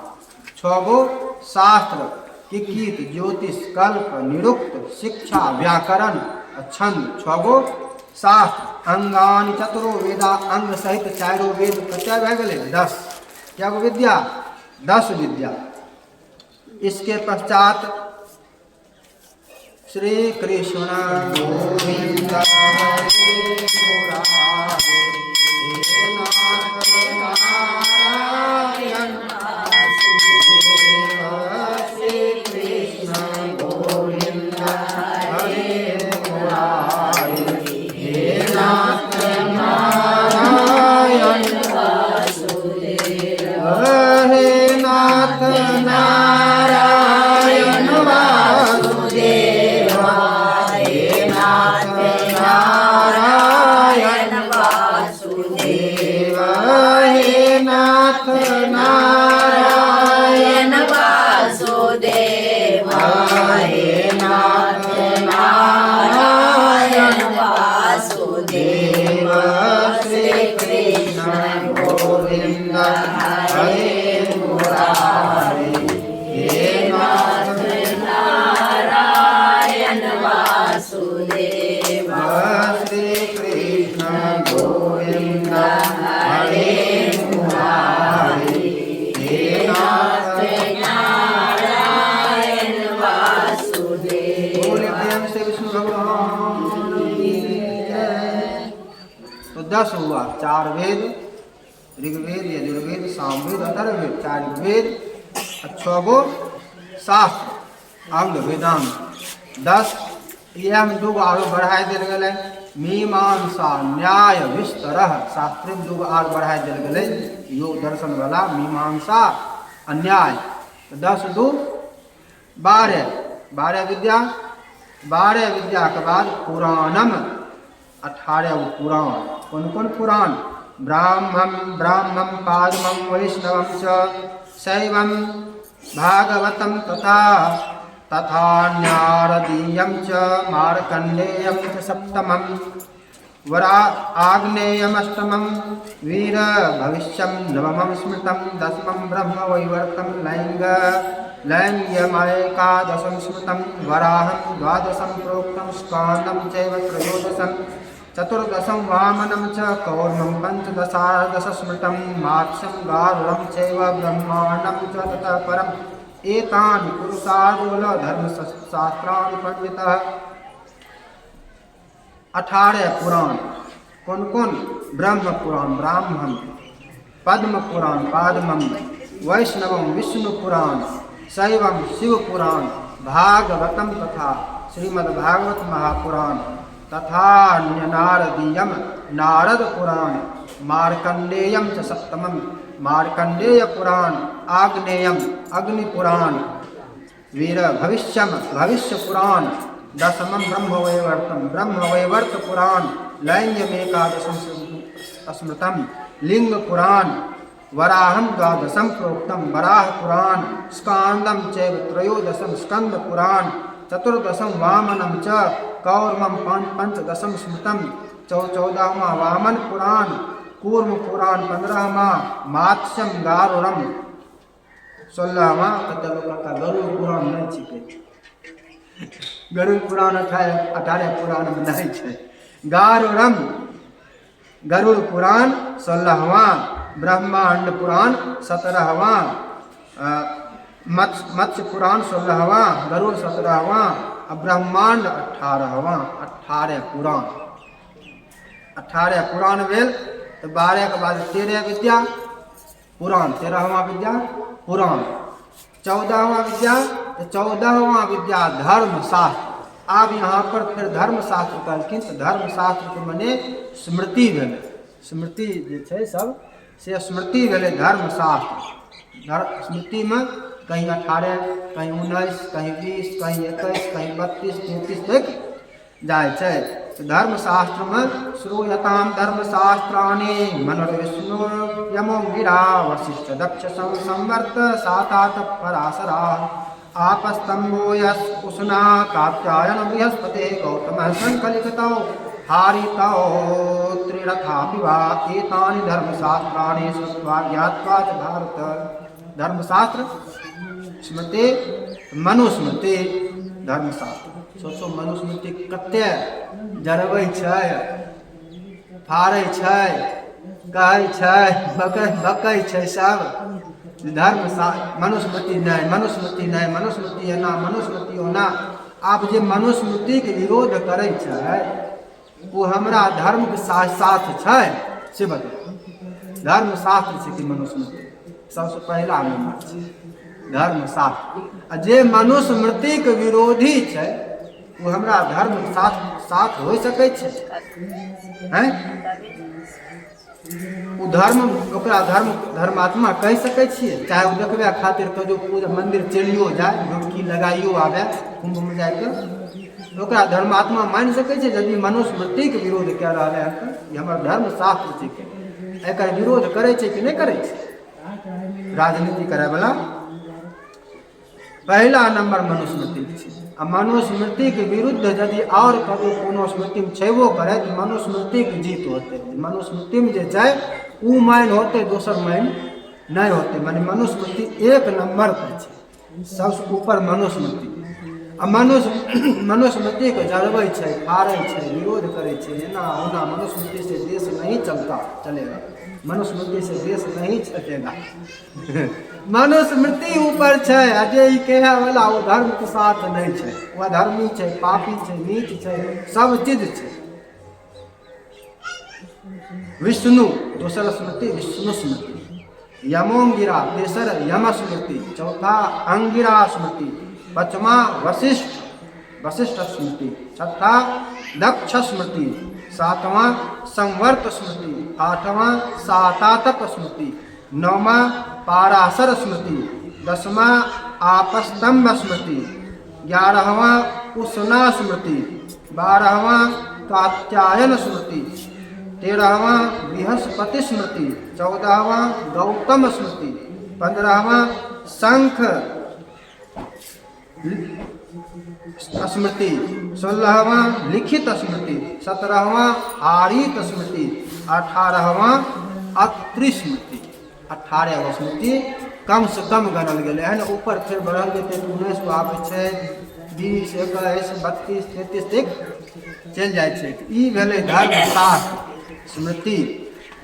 6 गो शास्त्र, किकित, ज्योतिष, कल्प, निरुक्त, शिक्षा, व्याकरण, छंद, 6 गो शास्त्र। अंगानि चतुरो वेदा, अंग सहित 4 वेद, कते भए गेलै 10। क्या गो विद्या? 10 विद्या। इसके पश्चात श्री कृष्ण गोविंद हरे मुरारे, हे नाथ नारायण वासुदेव। श्री कृष्ण गोविंद हरे मुरारे, हे नाथ नारायण वासुदेव। हे नाथ नारायण वासुदेव, हे नाथ नारायण वासुदेव, हे नाथ नारायण वासुदेव, हे नाथ नारायण वासुदेव। श्री कृष्ण गोविंद हरे मुरारे, हे नाथ नारायण वासुदेव। श्री कृष्ण गोविंद हरे मुरारे, हे नाथ नारायण वासुदेव। बोले प्रेम से विष्णु भगवान की जय। तो 10 हुआ, 4 वेद, ऋग्वेद, यजुर्वेद, सामवेद, अथर्ववेद, 4 वेद, 6 गो शास्त्र, अंग वेदांग 10। यह में 2 आरो बढ़ाई देल गेलै, मीमांसा, न्याय, विस्तरह, शास्त्र में 2 आर बढ़ाई देल गेलै, योग दर्शन वाला मीमांसा और न्याय। 10 2 12, 12 विद्या। 12 विद्या के बाद पुराणम, 18 पुराण। कौन कौन पुराण? ब्राह्मण, पादमं, वैष्णवं च, शैवं, भागवतं तथा नारदीयं च, मार्कण्डेयं च सप्तमं, आग्नेयम् अष्टमं, वीर भविष्यं नवमं स्मृतं, 10मं ब्रह्मवैवर्तं, लैङ्ग्यमेकादशं स्मृतं, वराहं 12 प्रोक्तं, स्कान्दं चैव 13, 14 वामनं च, कौर्मं 15 स्मृतं, मात्स्यं गारुडं चैव ब्रह्माण्डं च ततः परम्। एतानि पुरुषार्जुन धर्मशास्त्राणि पंडितः। 18 पुराण। कौन कौन? ब्रह्म पुराण, ब्राह्मण, पद्म पुराण, पादमं, वैष्णवं, विष्णु पुराण, शैवं, शिव पुराण, भागवतम तथा श्रीमद्भागवत महापुराण, तथा नारदीयम, नारद पुराण, मार्कण्डेयम च सप्तमं, मार्कण्डेय पुराण, आग्नेयम, अग्नि पुराण, वीर भविष्यम, भविष्य पुराण, 10मं ब्रह्मवैवर्तम, ब्रह्मवैवर्त पुराण, लैङ्ग्यमेकादशं स्मृतं, लिंग पुराण, वराहं 12 प्रोक्तं, वराह पुराण, स्कान्दं चैव 13, स्कंद पुराण, 14 वामनं च, कौर्मं 15 स्मृतं, 14वां वामन पुराण, कूर्म पुराण, 15वां मात्स्यम गारुड़म, 16वां का गरुड़ पुराण नहीं छिके। गरुड़ पुराण 18 पुराण में नहीं है। गारुड़म गरुड़ पुराण 16वां, ब्रह्मांड पुराण 17वां, मत्स्य पुराण 16वां, गरुड़ 17वां, ब्रह्मांड 18वां। 18 पुराण, 18 पुराण भेल। तो 12 के बाद 13 विद्या पुराण, 13वां विद्या पुराण। 14वां विद्या, तो 14वां विद्या धर्मशास्त्र। अब यहाँ पर फिर धर्मशास्त्र कहलखिन, तो धर्मशास्त्र के मने स्मृति भेल। स्मृति जे छै सब से स्मृति भेलै धर्मशास्त्र। स्मृतिमे कहीं 18, कहीं 19, कहीं 20, कहीं 21, कहीं 32, 33 तक जाइ छै। धर्मशास्त्रमे श्रूयताम धर्मशास्त्राणि मनुर्विष्णु यमो गिरा वशिष्ठ दक्ष संवर्त सातात पराशरा आपस्तंभो यस उष्णा कात्यायन बृहस्पते गौतमः संकलितौ हारितौ त्रिरथापि वा एतानि धर्मशास्त्राणि श्रुत्वा ज्ञात्वा च भारत। धर्मशास्त्र स्मृति मनुस्मृति धर्मशास्त्र। सोचो मनुस्मृति कते जरबै छै, फाड़ै छै, कहै छै, बकै छै सब। धर्मशास्त्र मनुस्मृति नहीं, मनुस्मृति नहीं, मनुस्मृति एना, मनुस्मृति ओना। आब जे मनुस्मृतिके विरोध करै छै वो हमरा धर्मके साथ छै से बताउ। धर्मशास्त्र छै कि मनुस्मृति? सबसे पहला नंबर छै धर्मशास्त्र। आ जे मनुस्मृतिके विरोधी छै वो हमरा धर्म साथ हो सकै छै हैं? वो धर्म ओकरा धर्मात्मा कह सकै छियै? चाहे वो देखबे खातिर कहियो पूजा मंदिर चलियो जाए, डुबकी लगाइयो आबे कुंभमे जाके, ओकरा धर्मात्मा मानि सकै छै? यदि मनुस्मृतिके विरोध कए रहलै हन तऽ ई हमर धर्मशास्त्र छै, एकर विरोध करै छै कि नहीं करै छै? राजनीति करे वाला पहला नंबर मनुस्मृति छै। आ मनुस्मृतिके विरुद्ध यदि और कभी कोनो स्मृतिमे छेबो करे तो मनुस्मृतिके जीत होते। मनुस्मृतिमे जे छै उ माइन होते, दोसर माइन नहीं होते। माने मनुस्मृति एक नंबर पर छै, सबसे ऊपर मनुस्मृति। आ मनुस्मृति को जरबै छै, फाड़ै छै, विरोध करै छै, एना ओना। मनुस्मृति से देश नहीं चलेगा, मनुस्मृति से देश नहीं चलेगा। मनुस्मृति ऊपर छै, आ जे ई कहे वाला वो धर्म के साथ नहीं छै, वो धर्मी छै, पापी छै, नीच छै, सब चीज छै। विष्णु दोसर स्मृति विष्णु स्मृति, यमोंगिरा तेसर यम स्मृति, चौथा अंगिरा स्मृति, पंचमा वशिष्ठ स्मृति, छठा दक्ष स्मृति, सातवां संवर्त स्मृति, आठवां सातातप स्मृति, नौमा पाराशर स्मृति, 10वां आपस्तंभ स्मृति, 11वां उष्णा स्मृति, 12वां कात्यायन स्मृति, 13वां बृहस्पति स्मृति, 14वां गौतम स्मृति, 15वां शंख स्मृति, 16वां लिखित स्मृति, 17वां हारित स्मृति, 18वां अत्रि स्मृति। 18 स्मृति कम से कम गणल गेलै हन। ऊपर फिर बढ़ल जेतै तऽ 19 को आबै छै, 20, 21, 32, 33 तक चलि जाइ छै। ई भेलै धर्मशास्त्र स्मृति।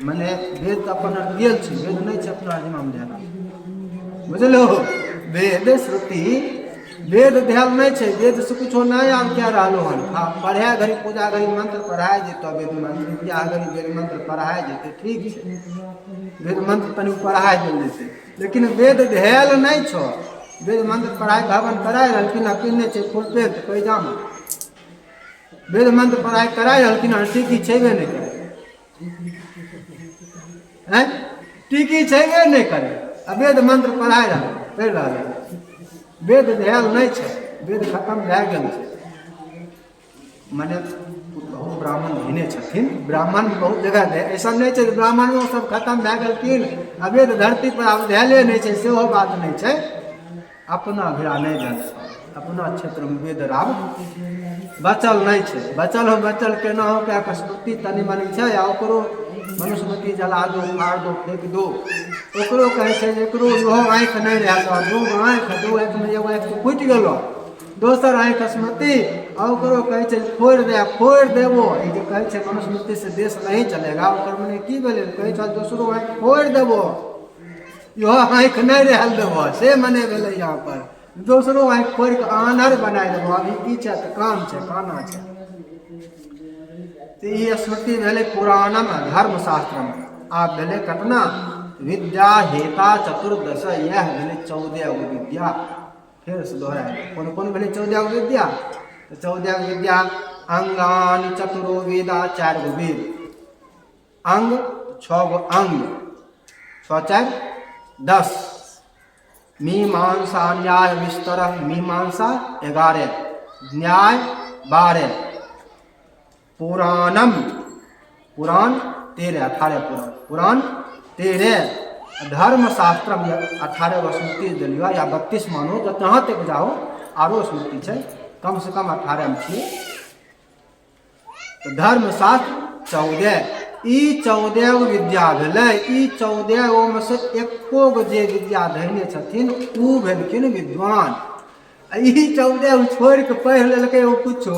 मने वेद अपन गेल छै, वेद नहीं छै अपना जिम्मामे ध्यान, बुझलो? वेद श्रुति वेद ध्यान नहीं छै, वेद से कुछो नहीं आब क्या रहलो हन। पढ़े घड़ी पूजा घड़ी मंत्र पढ़ाए जेतो, वेद मंत्र विद्या घड़ी वेद मंत्र पढ़ाए जेते, ठीक छै, वेद मंत्र तनि पढ़ाए देल जेते, लेकिन वेद ध्यान नहीं छो। वेद मंत्र पढ़ाए भवन कराए रहलखिन, पिन्ने छै फुल पेट पैजामा। वेद मंत्र पढ़ाई कराए रहलखिन, टीकी छेबे नहीं करे, हैं? टीकी छेबे नहीं करे, वेद मंत्र पढ़ाए पढ़ि रहल। वेद ध्यान नहीं छै, वेद खत्म भए गेल छै। मने बहुत ब्राह्मण भिने छथिन, ब्राह्मण बहुत जगह है, ऐसा नहीं छै ब्राह्मणों सब खत्म भए गेलखिन, वेद धरती पर आब ध्याले नहीं छै, सेहो बात नहीं छै। अपना भिड़ा नहीं जान, अपना क्षेत्र में वेद आब बचल नहीं छै। बचल केना हो क्या स्मृति तनि मनि छै, आ ओकरो मनुस्मृति जला दो, फाड़ दो, फेंक दो। ओकरो कहे छै एकरो इहो आँखि नहीं रहल, दू आँखि, दू आँखि में एगो आँखि फुटि गेलो, दोसर आँखि स्मृति, आ ओकरो कहे छै फोड़ देबो। ई जे कहे छै मनुस्मृति से देश नहीं चलेगा, ओकर मने की भेलै? कहे छै दोसरो आँखि फोड़ देबो, इहो आँखि नहीं रहल देबो, से मने भेलै यहाँ पर। दोसरो आँखि फोड़ के आन्हर बनाए देबो। अभी की छै तऽ काम छै, काना छै। तो ये स्मृति भेलै पुराणम धर्मशास्त्रम। आब भेलै कतना? विद्या हेता चतुर्दश, यह भेलै 14 गो विद्या। फिर से दोहराए, कौन कौन भेलै 14 गो विद्या? तो 14 गो विद्या अंगान चतुरो वेदा, 4 गो वेद। अंग 6 गो अंग 6 4 10 मीमांसा न्याय विस्तर मीमांसा 11 न्याय 12 पुराणम पुराण 13 18 पुराण 13 धर्मशास्त्रम 18 गो स्मृति दिलियो या 32 मानो तो जहाँ तक जाओ आरो स्मृति है कम से कम 18 में छे। तो धर्मशास्त्र 14 ई 14 गो विद्या भेलै ई 14 गो में से एको गो जे विद्या धैने छथिन ऊ भेलखिन विद्वान। ई 14 गो छोड़ के पढ़ लेलकै ओ कुछो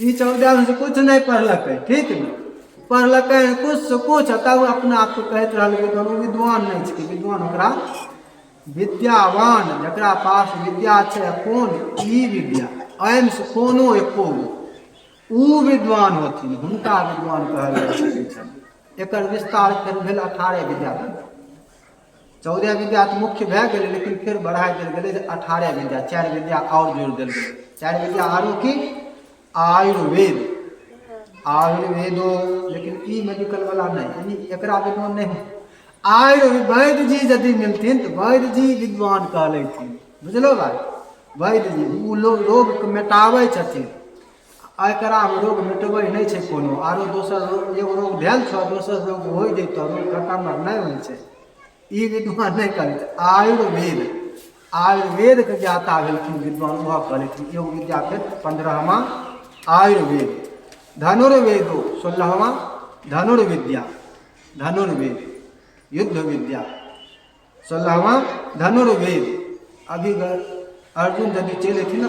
ई 14 में से कुछ नहीं पढ़लकै ठीक न पढ़लकै कुछ से कुछ तब अपना आप को कहत रहल विद्वान नहीं छै विद्वान ओकरा विद्यावान जकरा पास विद्या छै कोन ई विद्या एम से कोनो एको ऊ विद्वान होथिन हुनका विद्वान कहल जाइ छै। एकर विस्तार फेर भेल 18 विद्या 14 विद्या तो मुख्य भए गेलै लेकिन फिर बढ़ा देल गेलै 18 विद्या 4 विद्या और जोड़ देल गेलै 4 विद्या आरो की आयुर्वेद आयुर्वेदो लेकिन ई मेडिकल वाला नहीं एकरा विद्वान नहीं वैद्य जी यदि मिलथिन तो वैद्य जी विद्वान कहलथिन बुझलो भाई वैद्य जी ऊ लोग रोग के मिटाबै छथिन एकरा में रोग मिटबै नहीं छै कोनो आरो दोसर रोग एगो रोग भेल छ दोसर रोग हो जैतो रोग खत्म नहीं होइ छै ई विद्वान नहीं कहै छै। आयुर्वेद के ज्ञाता भेलखिन विद्वान वह कहलखिन एगो विद्या भेल 15वां आयुर्वेद धनुर्वेदो 16वां धनुर्विद्या धनुर्वेद युद्ध विद्या 16वां धनुर्वेद। अभी अर्जुन यदि चले थे ना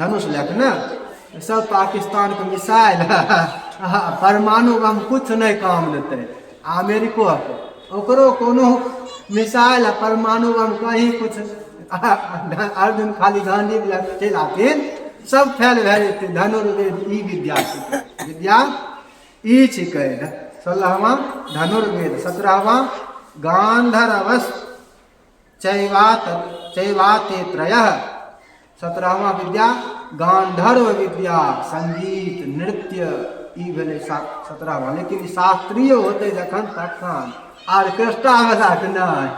धनुष लेके ना सब पाकिस्तान के मिसाइल परमाणु बम कुछ नहीं काम देते अमेरिको ओकरो कोनो मिसाइल परमाणु बम कहीं कुछ अर्जुन खाली गांधी चल आते सब फैल भए जेते धनुर्वेद ई विद्या विद्या ई छिकै 16वां धनुर्वेद 17वां गांधर्वस चैवाते त्रयः 17वां विद्या गांधर्व विद्या संगीत नृत्य ई भेलै 17वां लेकिन शास्त्रीय होते जखन तखन ऑर्केस्ट्रा वाला के नहीं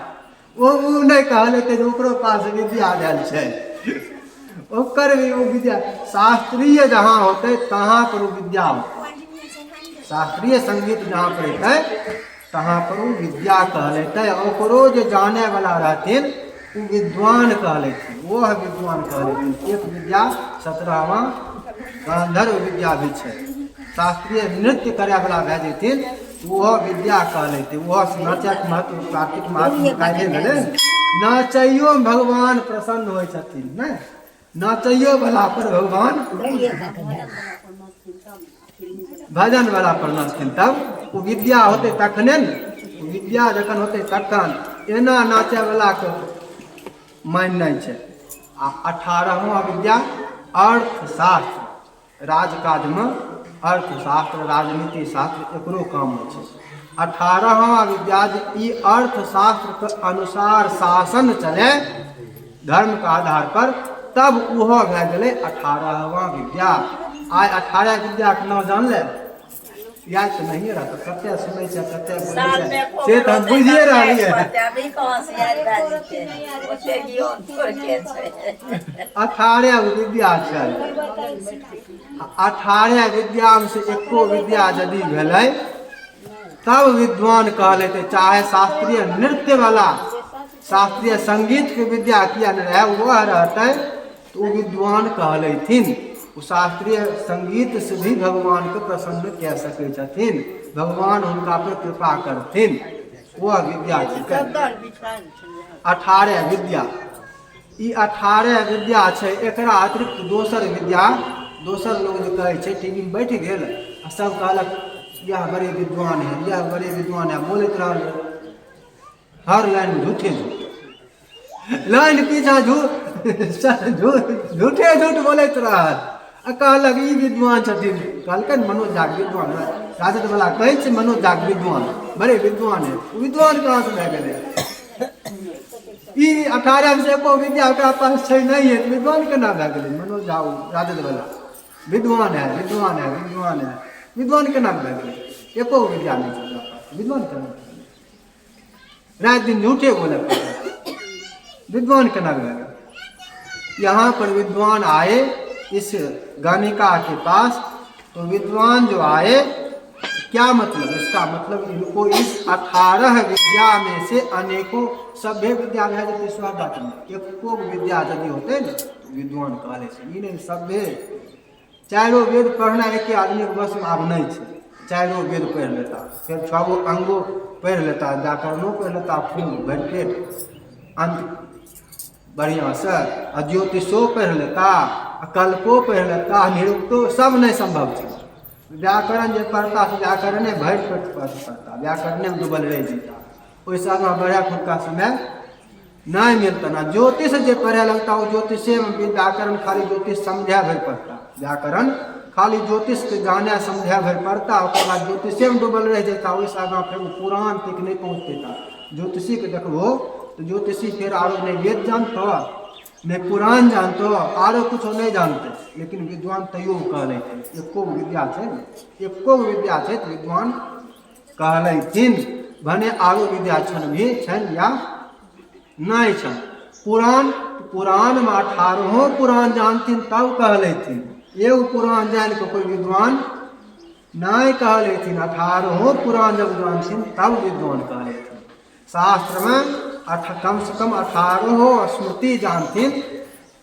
ओ नहीं कहलकै जे ओकरो पास विद्या भेल छै ओकर भी वो विद्या शास्त्रीय जहाँ होते तहाँ पर विद्या होते शास्त्रीय संगीत जहाँ पर है तहाँ पर विद्या कहलेते ओकरो जो जाने वाला रहथिन वो विद्वान कहलेथिन वो है विद्वान कहलेथिन। एक विद्या 17वां गांधर्व विद्या भी है शास्त्रीय नृत्य करे वाला भए जेथिन वो विद्या कहलेते वो नाचक महत्व कार्तिक महत्व काहे भेलै नाचैयो भगवान प्रसन्न होइ छथिन नै नाचैयो वाला पर भगवान भजन वाला पर नाचथिन तब वो विद्या होते तखने विद्या जखन होते तखन एना नाचे वाला के मान नहीं छै। 18वां विद्या अर्थशास्त्र राजकाज में अर्थशास्त्र राजनीति शास्त्र एकरो काम में छै। 18वां विद्या ई अर्थशास्त्र के अनुसार शासन चले धर्म के आधार पर तब वह भए गेलै 18वां विद्या। आइ 18 विद्या के नाम जान ले याद तो नहीं रहा कते सुनै छै कते बोलै छै से तो हम बुझिए रहलिए 18 विद्या छै 18 विद्या में से एको विद्या यदि भेलै तब विद्वान कहलेते चाहे शास्त्रीय नृत्य वाला शास्त्रीय संगीत के विद्या किया न रहे वह रहते तो विद्वान कहलेथिन। शास्त्रीय संगीत से भी भगवान को प्रसन्न कह सकै छथिन भगवान उनका पर कृपा करथिन वह विद्या 18 विद्या ई 18 विद्या छै। एकरा अतिरिक्त दोसर विद्या दोसर लोग जो कहै छै टीवी में बैठ गेल सब कहलक यह बड़े विद्वान है यह बड़े विद्वान है बोलते रहल हर लाइन झूठे लाइन पीछा झूठे झूठ बोलते रहल कहलक ई विद्वान छथिन कहलकन मनोज झा विद्वान राजद वाला कहै छै मनोज झा विद्वान बड़े विद्वान है विद्वान कहाँ से भए गेलै ई 18 में से एको विद्या ओकरा पास छै नहीं है विद्वान केना भए गेलै मनोज झा राजद वाला विद्वान है विद्वान है विद्वान है विद्वान केना भए गेलै एको विद्या नहीं चल विद्वान करना रात दिन झूठे बोले विद्वान करना लगा। यहाँ पर विद्वान आए इस गानिका के पास, तो विद्वान जो आए क्या मतलब, इसका मतलब इनको इस 18 विद्या में से अनेकों सभ्य विद्या है जब स्वागत में एको विद्या यदि होते न तो विद्वान कहले से नहीं सभ्य चारों वेद पढ़ना एक आदमी के बस में आब नहीं है, चारों वेद पढ़ लेता, फिर 6 गो अंगो पढ़ लेता, व्याकरणों पढ़ लेता, फूल भर पेट अंत बढ़िया से, ज्योतिषो पढ़ लेता, कल्पो पढ़ लेता, निरुक्तो सब नहीं संभव है। व्याकरण जो पढ़ता से व्याकरण भर पेट पढ़ता, व्याकरण में डूबल रह जाता, वैसा बढ़िया खुद का समय नहीं मिलता ना। ज्योतिष जो पढ़े लगता वो ज्योतिष में व्याकरण खाली ज्योतिष समझा भर पड़ता, व्याकरण खाली ज्योतिष के जाने समझा भर पड़ता, उसके बाद ज्योतिषे में डूबल रह जाता, वैसा फिर पुराण तक नहीं पहुँच देता। ज्योतिषी के देखो तो ज्योतिषी फिर आरो नहीं वेद जानते नहीं पुराण जानते आरो कुछ नहीं जानते, लेकिन विद्वान तैयो कहले एको विद्या है, एको विद्या है तो विद्वान कहले भने आरो विद्या छन भी छन या नहीं छन। पुराण पुराण में 18 पुराण जानथिन तब कहले एगो पुराण जान के कोई विद्वान नहीं कहले 18 पुराण जब जानथिन तब विद्वान कहले। शास्त्र में कम से कम 18 स्मृति जानथिन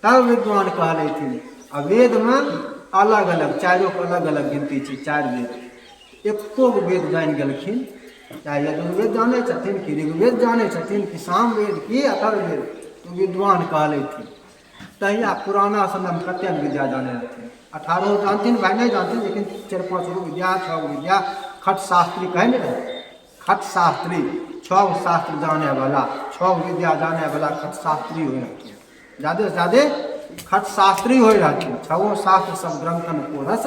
तब विद्वान कहले थी। वेद में अलग अलग चारों को अलग अलग गिनती थी, 4 वेद एको वेद जान गलखिन, चाहे यजुर्वेद जाने छथिन कि ऋग्वेद जाने छथिन कि सामवेद कि अथर्ववेद, तो विद्वान कहले थी। तहिया पुराना समय में कते विद्या जाने रहथिन, 18 जानथिन भाई नहीं जानथिन, लेकिन 4-5 गो विद्या 6 गो विद्या खट शास्त्री कहे न रहे, खट शास्त्री 6 शास्त्र जाने वाला, 6 विद्या जाने वाला खट शास्त्री हो रखे, ज़्यादा से ज़्यादा खट शास्त्री हो रखे, 6 शास्त्र सब ग्रंथन को रस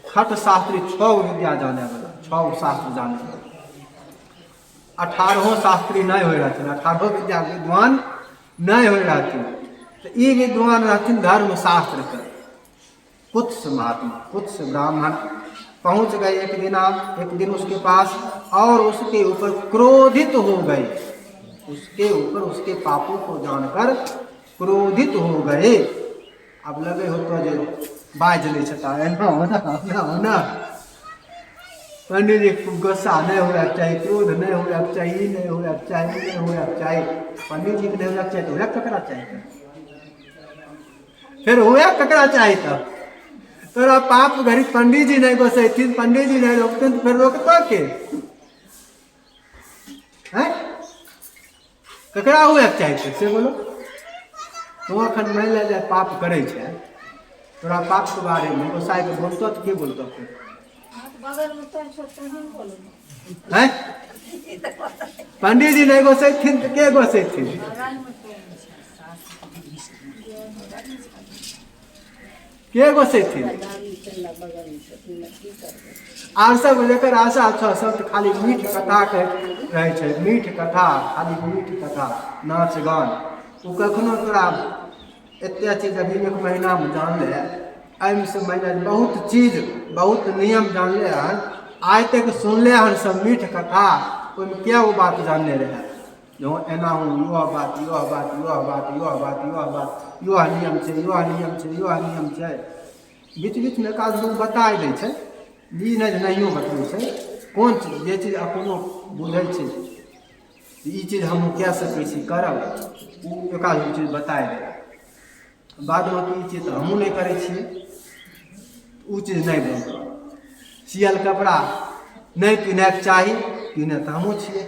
खट शास्त्री 6 विद्या जाने वाला, 6 शास्त्र जाने वाला, 18 शास्त्री नहीं हो रहे, 18 विद्या विद्वान नहीं हो रहे। तो ये विद्वान रहते धर्म शास्त्र के कुत्स महात्मा, कुत्स ब्राह्मण पहुंच गए एक दिन उसके पास और उसके ऊपर क्रोधित हो गए, उसके ऊपर उसके पापों को जानकर क्रोधित हो गए। अब लगे हो तो जो बाज ले छता है ना पंडित जी गुस्सा नहीं होना चाहिए, क्रोध नहीं होना चाहिए, नहीं होना चाहिए, नहीं होना चाहिए, पंडित जी को नहीं होना चाहिए तो हुआ ककरा चाहिए, फिर हुआ ककरा चाहिए तब तोरा पाप घड़ी पंडित जी नहीं घोषथिन, पंडित जी नहीं रोकते तो फिर रोकता के हैं ककरा हुए चाहिए से बोलो। तो अखन मान ले जाए पाप करे छे, तोरा पाप के बारे में गोसाई के बोलतो तो के बोलतो फिर हैं पंडित जी नहीं घोषथिन तो के घोषथिन, के घोषथिन आर सब लेकर आशा अच्छा सब तो खाली मीठ कथा के रहे छे, मीठ कथा खाली मीठ कथा नाच गान, वो कखनो तोरा एते चीज अभी 1 महीना में जान ले, एम से महीना बहुत चीज बहुत नियम जान ले हन, आज तक सुन ले हन सब मीठ कथा, ओइमे क्या वो बात जानने रहे जो एना हूँ यो बात यो बात यो बात यो बात यो बात यो नियम छे यो नियम छे यो नियम छे, बीच बीच में एकाध लोग बता दै छे, ई नहीं बतबै छे कोन चीज जे चीज अपनो बुझै छे ई चीज हम कह सकै छी करब, ओ एकाध चीज बताए दे, बाद में ई चीज तो हमहूँ नहीं करै छियै, ओ चीज नहीं बनतै। सियल कपड़ा नहीं पिन्हैके चाही, पिन्है तो हमहूँ छियै,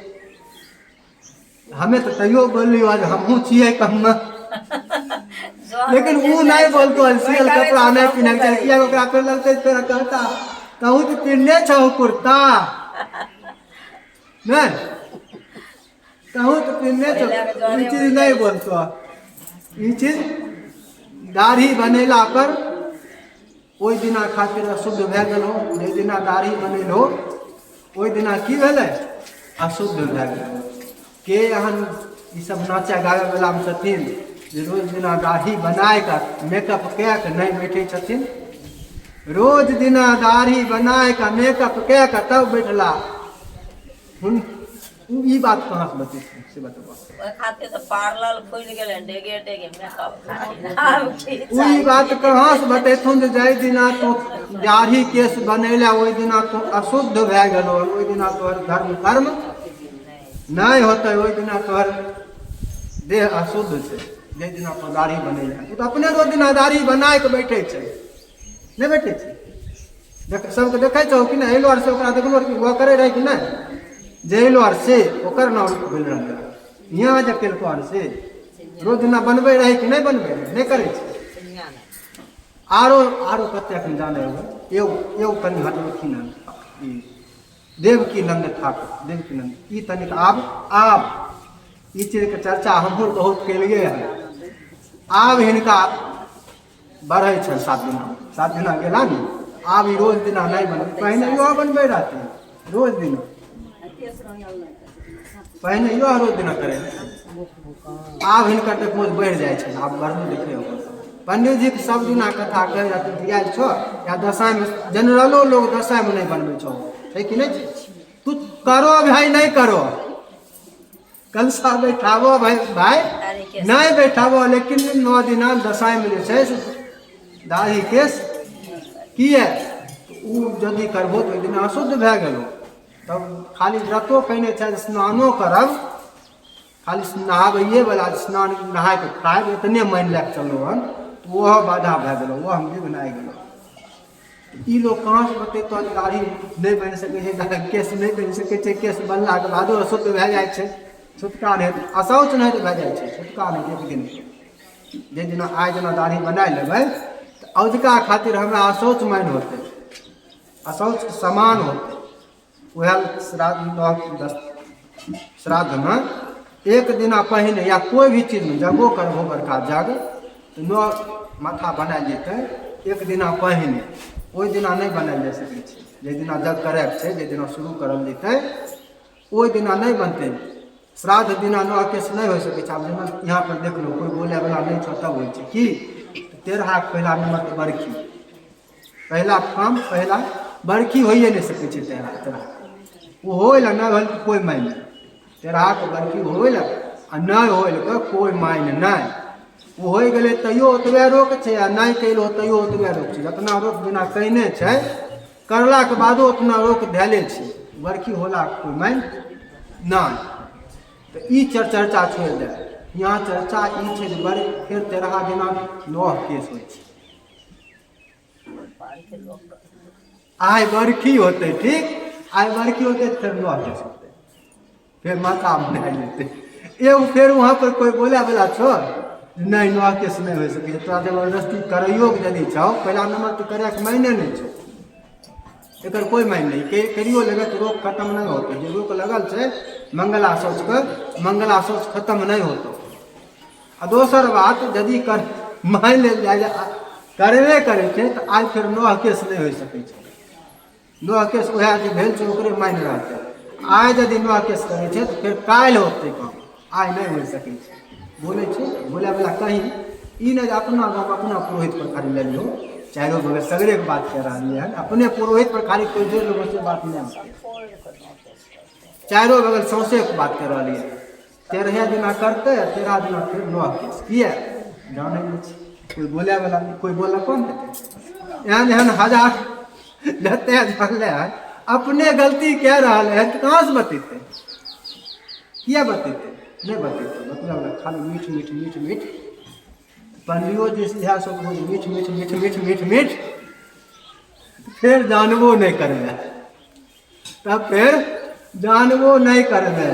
हमें तो तैयो बोलियो आज हमहूँ छियै कहूँ, लेकिन वो नहीं बोलतो सियल कपड़ा नहीं पिन्हैके चाही, किया ओकरा पे लगतै तोरा कहता कहूँ तो पिन्हने छौ कुर्ता नहीं कहूँ तो पिन्हने छौ, ई चीज नहीं बोलतो, ई चीज दाढ़ी बनेला पर ओहि दिना खातिर अशुद्ध भए गेल हो, जे दिना दाढ़ी बनेल हो ओहि दिना की भेलै अशुद्ध भए गेल। के एहन ई सब नाचे गावे वाला में छथिन जे रोज दिना दाढ़ी बनाए कऽ मेकअप कए कऽ नहीं बैठे छथिन, रोज दिना दाढ़ी बनाए का मेकअप के का तब बैठला ई बात कहाँ से बते से बताओ। ओए खातिर तो पार्लर खुल गेले डेगे डेगे मेकअप खाली ई बात कहाँ से बतेथुन जे जाय दिना तो दाढ़ी केस बनेला ओई दिना तो अशुद्ध भए गेलो, ओई दिना तोहर धर्म कर्म नहीं होते, ओई दिना तोहर देह अशुद्ध छै। जे दिना तो दाढ़ी बनेला तू तो अपने रोज दिना दाढ़ी बनाए के बैठे छै, नहीं बैठे छै। देख सबके देखै छौ कि नहीं, एलो आर से ओकरा देखलो कि वो करे रहे कि नहीं, जेलो आर से ओकर नाम भेल रहल। यहाँ जे केलको आर से रोज दिना बनबे रहे कि नहीं बनबे रहे, नहीं करे छै। आरो आरो कते अखन जाने हो एगो कनी हटलखी न ई देवकी नंद ठाकुर, देवकी नंद ई तनिक आब ई चीज के चर्चा हमहूँ बहुत केलिए है। आब हिनका बढ़े छन 7 दिना गेला ने, आब ई रोज दिना नहीं बनबे, पहले यो बनबे रहते रोज दिना, पहले यो रोज दिना करे। आब हिनकर देखो बढ़ जाए छै, आब बढ़ू देखे हो। पंडित जी के सब दिना कथा कहे जाते दिया छो या दशा में जनरलो लोग दशा में नहीं बनबे छो, है कि नहीं। तू करो भाई नहीं करो, कलसा बैठाबो भाई नहीं बैठाबो, लेकिन 9 दिना दशा में जे छै दाढ़ी केस किए उ यदि करबो तो दिन अशुद्ध भए गेलो। तब खाली व्रतो कने छै स्नानो करब, खाली नहाबैए वाला स्नान नहाय के खायब इतने मान लए चलो हन, वह बाधा भए गेलो, वह हम भी बनाए गेलो। ई लोग कहाँ से बतेतो दाढ़ी नहीं बन सके छै, केस नहीं बन सके छै, केस बनला के बादो अशुद्ध भए जाइ छै, छुटका नहीं अशौच नहीं तो भए जाइ छै, छुटका नहीं एक दिन। जे दिना आइ जेना दाढ़ी बनाए लेबै तऽ औजका खातिर हमरा अशौच मान होते, अशौच के समान होते। वह श्राद्ध में एक दिना पहले या कोई भी चीज में जगो करबो बड़का जग तो नौ माथा बनाए जेतै एक दिना पहले, ओई दिना नहीं बनायल जा सकै छै। जे दिना जग करे छै, जे दिना शुरू करल जेतै ओई दिना नहीं बनते। श्राद्ध दिना नौ केस नहीं हो सकै छै। आब जेना यहाँ पर देख लो कोई बोले वाला नहीं छो तब होइ छै कि 13 के पहला नंबर तो बरखी, पहला काम पहला बरखी होइए नहीं सकै छै। 13 वो होइल नहीं होइल कोई मायने, 13 के बरखी होइल आ नहीं होइल के कोई मायने नहीं। वो हो गए तैयो ओतबे रोक छै, आ नहीं कैलो तैयो ओतबे रोक छै। जितना रोक बिना कने छै करला के बादो उतना रोक धैले छै, बरखी होला कोई मायने नहीं। तो ई चर्चा छोड़ दे, यहाँ चर्चा ई छै जे बड़े फिर 13 दिना 9 केस होइ छै। आइ बरखी होते, ठीक आइ बरखी होते फिर 9 केस होते, फिर माता बनाए लेते। एगो फिर वहाँ पर कोई बोले वाला छो नहीं 9 केस नहीं हो सके, तोरा जबरदस्ती करियो के यदि छो पहला नंबर तो करे के मायने नहीं छो, एकर कोई मायने नहीं। करियो लगे तो रोग खत्म नहीं होते। जो रोग लगल छै मंगला शौच के, मंगला शौच खत्म नहीं होतो। आ दोसर बात यदि कर मान ले जाए करबे करे छै तो आज फिर 9 केस नहीं हो सके छै। 9 केस वह जे भेल छै ओकरे मायने रहते। आज यदि 9 केस करे छै तो फिर काल्हि होते काम, आज नहीं हो सके छै। बोले छै बोले वाला कहीं ई नहीं अपना गाँव अपना पुरोहित पर खाली ले लियो, चारों बगल सगरे के बात कह रहा है, अपने पुरोहित पर खाली कोई देर लोगों से बात नहीं, चारों बगल सौंसे के बात कर रहा है। 13 दिना करते 13 दिना फिर 9 केस किए जाने नहीं, कोई बोले वाला नहीं, कोई बोला कौन एहन एहन हजार जते जानले है अपने गलती कह रहा है तो कहाँ से बतेते, किया बतेते नहीं बतेते। मतलब खाली मीठ मीठ मीठ मीठ पंडियो जी इहा सब मीठ मीठ मीठ मीठ मीठ मीठ फिर जानबो नहीं करबे, तब फिर जानबो नहीं करबे,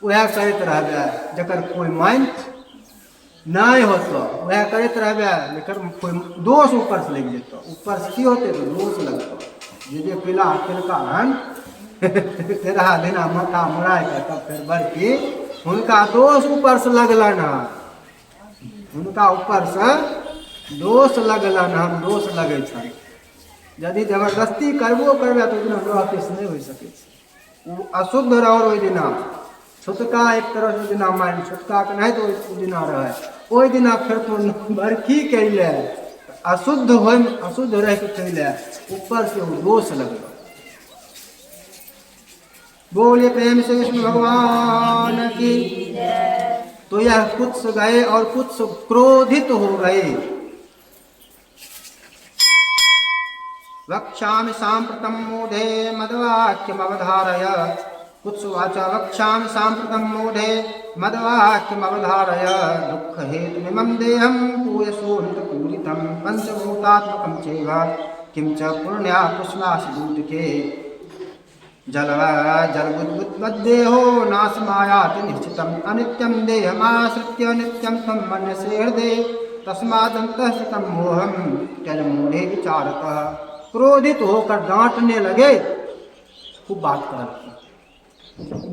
वह करते रहबे जकर कोई माइन नहीं होतो वह करते रहबे, लेकिन कोई दोष ऊपर से लग जेतो, ऊपर से की होते तो दोष लगतो। जे पिला पिलका हन 13 दिना माथा मराय के तब फिर बरकी उनका दोष ऊपर से लगलन, उनका ऊपर से दोष लगलन, हम दोष लगे छै। यदि जबरदस्ती करबो करबे तो दिन 9 केस नहीं हो सके छै। वो अशुद्ध रहो ओहि दिना, छुटका एक तरह से दिना मान, छुटका के नहीं तो ओहि दिना रहे, ओहि दिना फिर तो बरखी कैले अशुद्ध रह के चले, ऊपर से वो दोष लगेगा। बोले प्रेम से विष्णु भगवान की। तो यह कुछ गए और कुछ क्रोधित हो गए। वक्ष्यामि साम्प्रतं मूढे मद्वाक्यमवधारय। कुत्सुवाच वक्ष्यामि साम्प्रतं मूढे मद्वाक्यमवधारय। दुःखहेतुमिमं देहं पूयसोऽन्तपूरितं पञ्चभूतात्मकं चैव किं च पुण्या पुष्णासिदूतके। जलबुद्बुद्देहो नाशमायाति निश्चितम् अनित्यं देहमाश्रित्य नित्यं त्वं मन्यसे हृदये तस्मादन्तःस्थितं मोहं त्यज मूढ़े विचारतः। क्रोधित होकर डांटने लगे, खूब बात करल।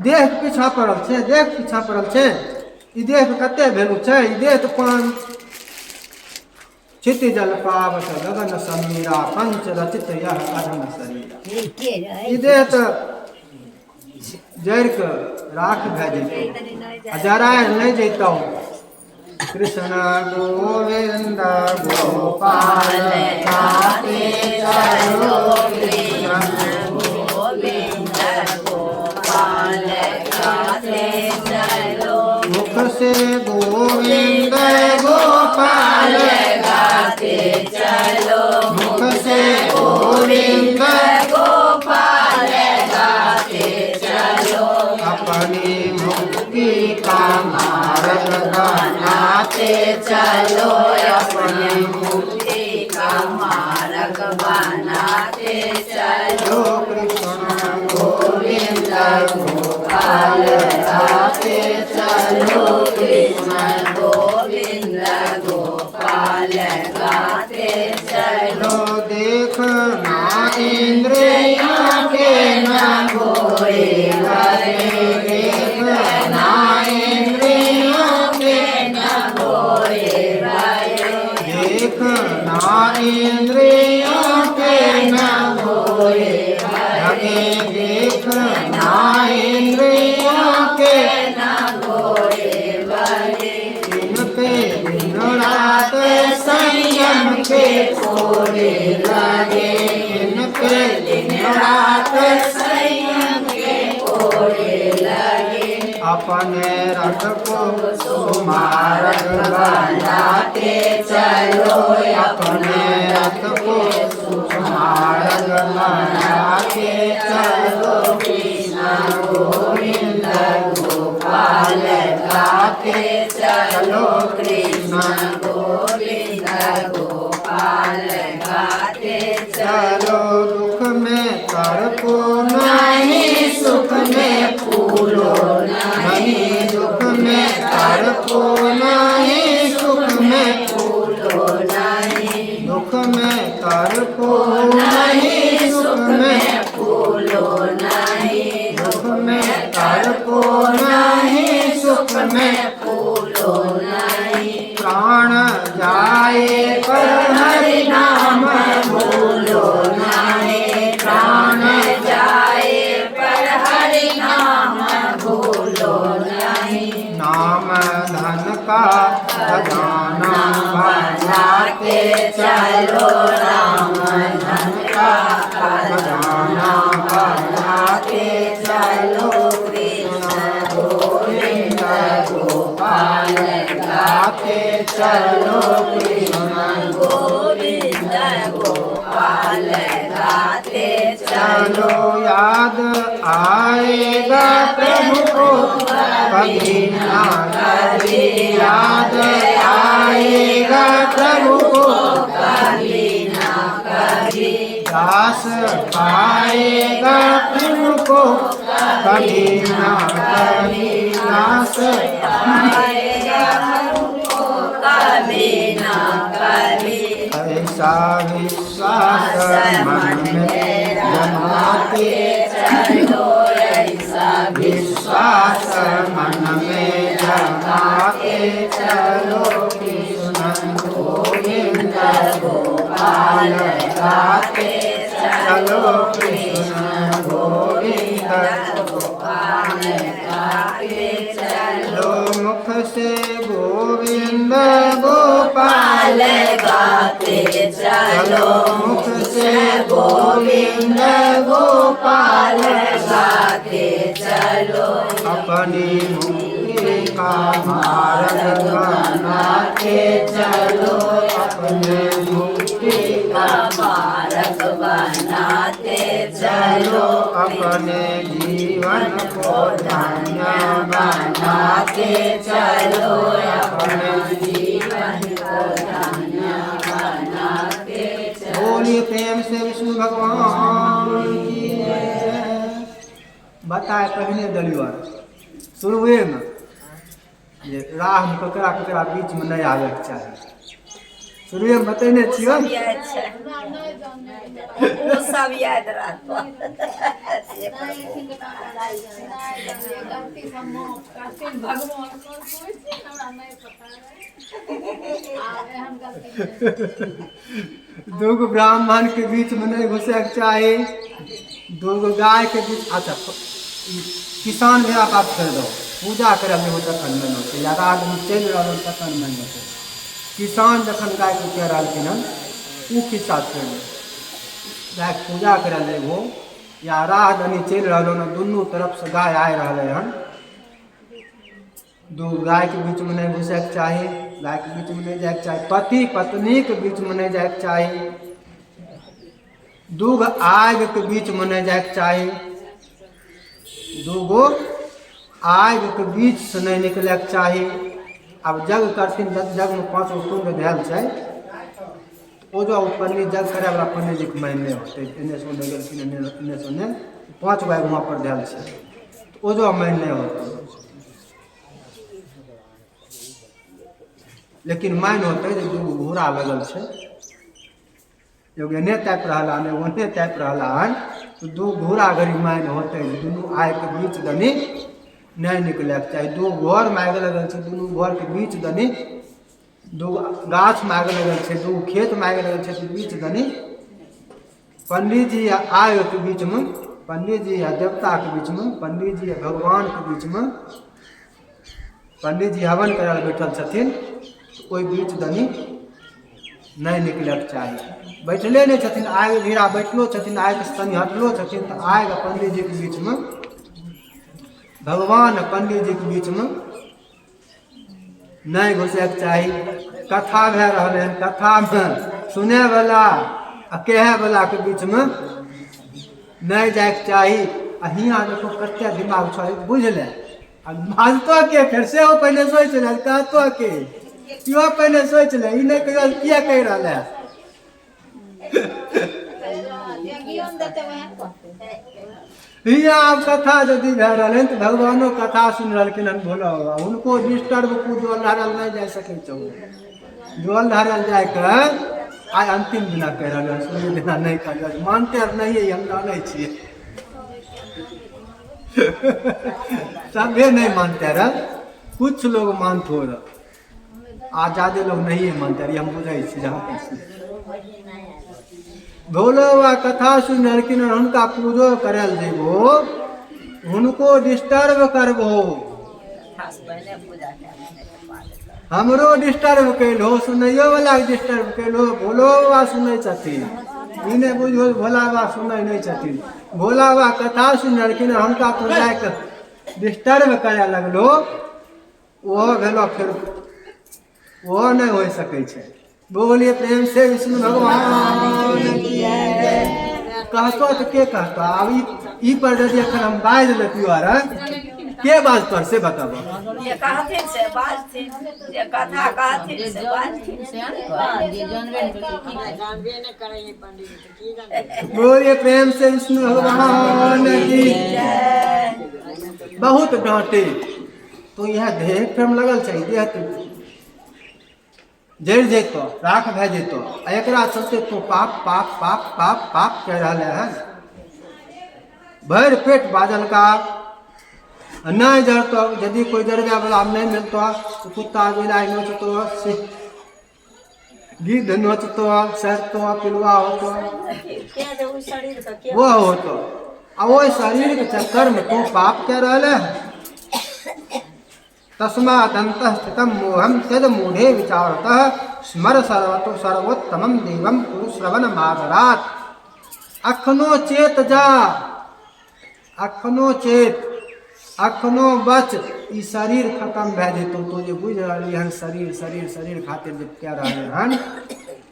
देह पीछा पड़ल छे, देह पीछा पड़ल छे। ई देह कते भेलू छे, ई देह तो पान चिति जल पावत गगन समीरा पंच रचित यह अधम शरीरा। ई देह तो जड़ के राख भे जैतो, जराय नहीं जैतो। कृष्ण गोविंद गोपाल गाते चलो, कृष्ण गोविंद गोपाल गाते चलो। मुख से गोविंद गोपाल गाते चलो, मुख से गोविंद गोपाल गाते चलो। अपनी मुक्ति का मार्ग बनाते चलो, अपनी मुक्ति का मार्ग बनाते चलो। कृष्ण गोविंद गोपाल गाते चलो, कृष्ण गोविंद गोपाल गाते चलो। देखना इंद्रियों के न गोए गए, देखना इंद्रियों के न गोए गए, देखना इंद्रियों के न गोए गए, देखना इंद्रियों के न गोए गए। दिन पे दिन रात संयम के कोरे लगे, दिन पे दिन रात संयम के कोरे लगे। अपने रथ को सुमार्ग बनाते चलो, अपने रथ को सुमार्ग बनाते चलो। कृष्ण गोविंद गोपाल गाते चलो, कृष्ण गोविंद गोपाल गाते चलो। दुख में कर को नहीं, सुख में फूलो नहीं, दुख में कर को नहीं, सुख में फूलो नहीं, दुख में कर को नहीं, सुख में फूलो नहीं, दुख में कर को नहीं, सुख में फूलो नहीं। प्राण जाए पर हरि नाम भूलो नहीं, प्राण जाए पर हरि नाम भूलो नहीं। नाम धन का खजाना बनाते चलो, नाम धन का खजाना बनाते चलो। कृष्ण गोविंद गोपाल गाते चलो, कृष्ण गोविंद गोपाल गाते चलो। याद आएगा प्रभु को कभी ना कभी, याद आएगा प्रभु को कभी ना कभी। दास पाएगा प्रभु को कभी ना कभी, दास पाएगा प्रभु को कभी ना कभी। ऐसा विश्वास मन में जमाते चलो, ऐसा विश्वास मन में जमाते चलो। कृष्ण गोविंद गोपाल गाते चलो, कृष्ण गोविंद गोपाल गाते चलो। मुख से गोविंद गोपाल गोपाल गाते चलो मुख से गोविंद गोपाल गाते चलो अपनी मुक्ति का मार्ग बनाते चलो अपने मुक्ति का मार्ग बनाते चलो अपने जीवन को धन्य बनाते चलो अपने जीवन को धन्य बनाते चलो। बोलिए प्रेम से विष्णु भगवान की जय। बताए पहले दलिवर शुरुए में जे राह में ककरा ककरा बीच में नहीं आवे के चाही। शुरुए में बतैने छियै सब याद छै वो सब याद रहतो दूगो ब्राह्मण के बीच में नहीं घुसे के चाही। दूगो गाय के बीच अच्छा किसान भी आप कर दो पूजा करे तखन मन होते या रात में चलि रहल तखन मन होते। किसान जखन गाय के कह रहलखिन हन ओ खिस्सा छोड़ दे गाय के पूजा करे वो या राह दनी चलि रहल हन दुनू तरफ से गाय आ रहे हन। दू गाय के बीच में नहीं घुसे के चाही। गाय के बीच में नहीं जाए के चाही। पति पत्नी के बीच में नहीं जाए के चाही। दूगो आग के बीच में नहीं जाए के चाही। दूगो आग के बीच से नहीं निकले के चाही। अब जग करथिन जग में 5 गो कुंड धैल छै ओ जो पन्नी जग करे वाला पन्नी जी के मायने होते एने से ओने गेलखिन एने से ओने 5 गो वहाँ पर धैल छै ओ जो मायने होते। लेकिन माइन होते जे दूगो घोड़ा लगल छै एगो एने टाइप रहला ने ओने टाइप रहला हन तो दू घोड़ा घड़ी माइन होते दुनू आग के बीच दनी नहीं निकले के चाही। दू घर में आग लगल छै दुनू घर के बीच दनी दू गाछ में आग लगल छै दू खेत में आग लगल छै बीच दनी पंडित जी आग के बीच में पंडित जी या देवता के बीच में पंडित जी या भगवान के बीच में पंडित जी हवन करे बैठल छथिन ओहि बीच दनी नहीं निकले के चाही। बैठले नहीं छथिन आग भीड़ा बैठलो छथिन आग से तनी हटलो छथिन तो आग पंडित जी के बीच में भगवान पंडित जी के बीच में नहीं घुसे के चाही। कथा भे रहे हैं कथा में सुने वाला आ कहे वाला के बीच में नहीं जाए के चाही। हियाँ देखो कते दिमाग छ बुझले बाजतो के फिर से वो पहले सोच ले कहतो के क्यों पहले सोच ले ई नहीं कहियो किया कह रहा है हियाँ आप कथा यदि भे रहे तो भगवानो कथा सुन रहा भोला बाबा उनको डिस्टर्ब को जल ढारल नहीं जा सके जल ढारल जाए आज अंतिम दिना कह रहा सूर्य दिना नहीं कर मानते नहीं है हम जाने छे सभे नहीं मानते रह कुछ लोग मानते हो आजादे लोग नहीं मानते रही हम बुझे जहाँ भोला बाबा कथा सुन रखिन उनका पूजो करल जेबो उनको डिस्टर्ब करबो हमरो डिस्टर्ब कैलो सुनैयो वाला डिस्टर्ब कैलो भोलो बाबा सुनै छथिन ई नहीं बुझो भोला बाबा सुनै नहीं छथिन। भोला बाबा कथा सुन रखिन हुनका तो जाके डिस्टर्ब करे लगलो वो भेलो फिर वो नहीं हो सके छे। बोलिए प्रेम से विष्णु भगवान की जय। कहतो तो के कहतो अब ई पर यदि अखन हम बाज लेतियो आर के बाज पर से बताबो ये कहथिन से बाजथिन ये कथा कहथिन से बाजथिन बोलिए प्रेम से विष्णु भगवान की जय। बहुत डांटे तो यह देह प्रेम लगल चाहिए देह जड़ जेतो राख भे जेतो एकरा चलते तो पाप पाप पाप पाप पाप कह रहा है भर पेट बाजल का नहीं जड़तो यदि कोई जड़वे वाला नहीं मिलतो तो कुत्ता बिलाई नोचतो गिद्ध नोचतो सरतो पिलुआ होतो वो होतो अब वो शरीर के चक्कर में तो पाप कह रहा है तस्मादन्तः स्थितं मोहं त्यज मूढ़े विचारतः स्मर सर्वतो सर्वोत्तमं देवं कुरु श्रवणमादरात्। अखनो चेत जा, अखनो चेत, अखनो बच, ई शरीर खत्म भए जेतौ तो जे बुझ रहली हन शरीर शरीर शरीर खातिर जे कह रहले हन,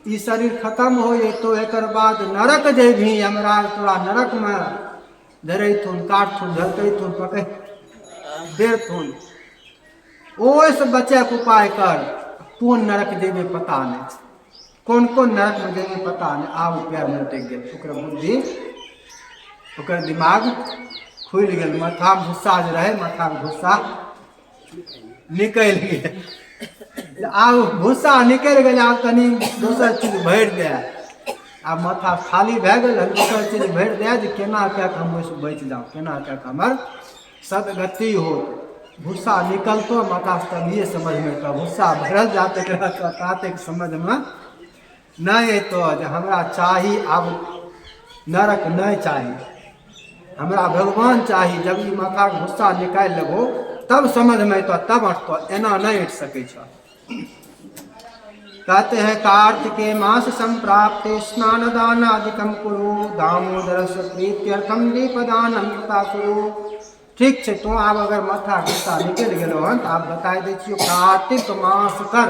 ई शरीर खत्म हो जेतौ एकर बाद नरक जेबही, हमरा तोरा नरक में धरैथुन, काटथुन, झलकैथुन, पकै देरथुन। ओहिसँ बचैके उपाय कर। कौन नरक जेबे पता नहीं, कौन कौन नरक में जेबे पता नहीं। आब पैर में टेक गेल, ओकर बुद्धि, ओकर दिमाग खुल गेल, माथा में भुस्सा जे रहे, माथा में भुस्सा निकल गेल। आब भुस्सा निकल गेल, आब कनी दोसर चीज भरि दे। आब माथा खाली भए गेल, दोसर चीज भरि दे जे केना कए के हम ओहिसँ बचि जाऊँ, केना कए के हमर सदगति हो। भुस्सा निकलतो माथा से तभिए समझ में तो भुस्सा भरल जाते ताते समझ में नहीं तो जे हमरा चाही, अब नरक नहीं चाही, हमरा भगवान चाही। जब ई माथा के भुस्सा निकाल लेबो तब समझ में तो, तब हटतो, एना नहीं हट सके छ। कहते हैं कार्तिके मास संप्राप्ते स्नान दानादिकम कुरु दामोदर प्रीत्यर्थम दीपदानम तथा कुरु। ठीक है, तो आप अगर माथा गुस्सा निकल गए हन तो आप बता दीजिए कार्तिक मास कर,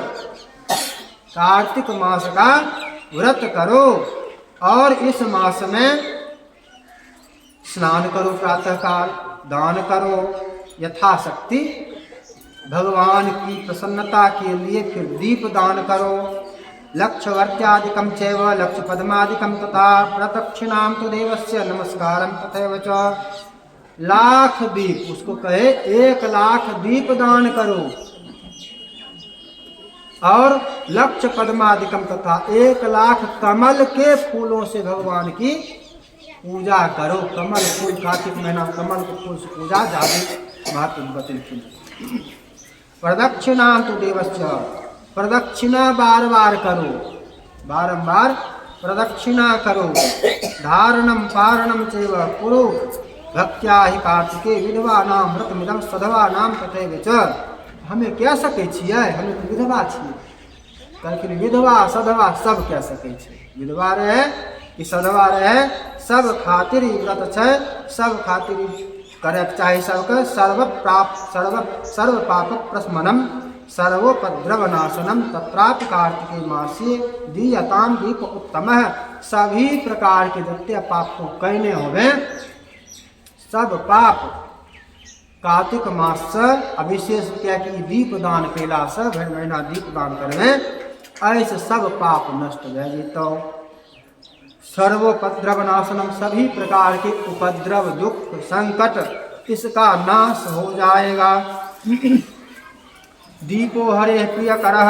कार्तिक मास का व्रत करो और इस मास में स्नान करो, प्रातः काल दान करो यथाशक्ति भगवान की प्रसन्नता के लिए, फिर दीप दान करो। लक्षवर्त्यादिकम चैव लक्ष पद्मादिकम तथा प्रदक्षिणाम तो देवस्य नमस्कारम तथैव च। लाख दीप, उसको कहे 1 लाख दीप दान करो और लक्ष पद्मादिकम तथा 1 लाख कमल के फूलों से भगवान की पूजा करो। कमल फूल, कार्तिक महीना कमल के फूल से पूजा ज्यादा महत्व बतलखिन। प्रदक्षिणा तो देवस्य, प्रदक्षिणा बार बार करो, बारंबार प्रदक्षिणा करो। धारणम पारणम चैव कुरु भक्त्या ही कार्तिके विधवा नाम व्रतमिदम सधवा नाम तथैव च। हमें कह सकै छियै, हमें तो विधवा छियै, कहलखिन विधवा सधवा सब कह सकै छै। विधवा रहे कि सधवा रहे, सब खातिर ई व्रत छै, सब खातिर करैके चाही सबके। सर्व पाप प्रशमनम सर्वोपद्रव नाशनम तत्रापि कार्तिके मासे दीयताम दीप उत्तम। सभी प्रकार के जितने पाप को कहने होवे, सब पाप कार्तिक मास से अविशेष क्या कि दीप दान कैला से, भरि महीना दीप दान करवे, ऐसे सब पाप नष्ट भए जेतौ। सर्वोपद्रव नाशनम, सभी प्रकार के उपद्रव दुख संकट इसका नाश हो जाएगा। दीपो हरे प्रिय करह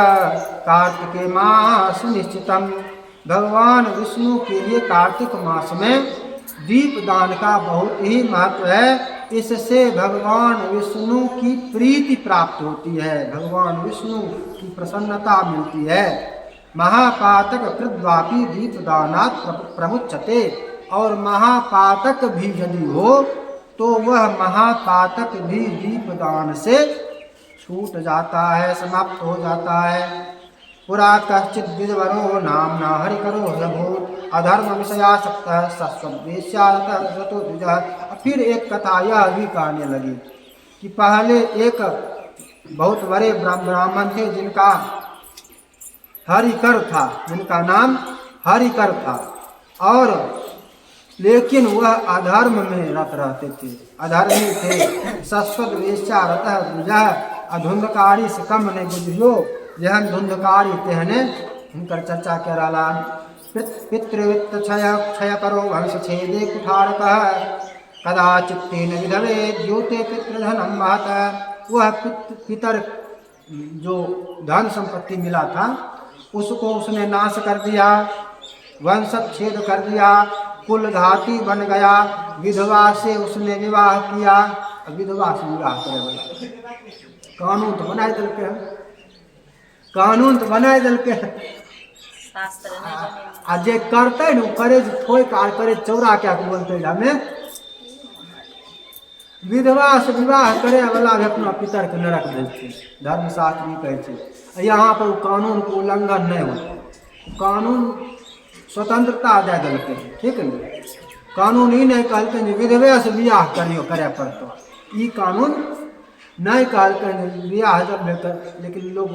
कार्तिके मास निश्चितम। भगवान विष्णु के लिए कार्तिक मास में दीप दान का बहुत ही महत्व है। इससे भगवान विष्णु की प्रीति प्राप्त होती है, भगवान विष्णु की प्रसन्नता मिलती है। महापातक कृद्वापि दीप दानात् प्रमुच्यते। और महापातक भी यदि हो तो वह महापातक भी दीप दान से छूट जाता है, समाप्त हो जाता है। पुरा कश्चित विद्वरो नामना हरिकरो ह्यभूत् अधर्म विषयासक्त सस्वेश्यात। फिर एक कथा यह भी कहने लगी कि पहले एक बहुत बड़े ब्राह्मण थे जिनका हरिकर था, जिनका नाम हरिकर था, और लेकिन वह अधर्म में रत रहते थे, अधर्मी थे। सस्वत वेश्यारतः बुझा, अधुंधकारी से कम नहीं बुझियो, जहन धुंधकारी तेहने हुनकर चर्चा कह रहा। पितृवित्त क्षय करो वंश छेदे कुठारकः कदाचित तेन विधवे द्योते पितृधनम महत। वह पितर जो धन संपत्ति मिला था उसको उसने नाश कर दिया, वंश छेद कर दिया, कुल घाती बन गया। विधवा से उसने विवाह किया, विधवा से विवाह करे वाला कानून तो बनाए दल के, कानून तो बनाए दल के। आ जे करते न करे थोड़ कार करे चौरा क्या बोलते हमें विधवा से विवाह करे वाला भी अपना पितर के नरक भेजते, धर्मशास्त्र भी कहै छै। यहाँ पर कानून को उल्लंघन नहीं हो, कानून स्वतंत्रता दे देलकै, ठीक है ने। कानून ई नहीं कहलकै जे विधवे से विवाह करियो करे पड़तो, ई कानून नहीं कहलकै जे विवाह जब भेल, लेकिन लोग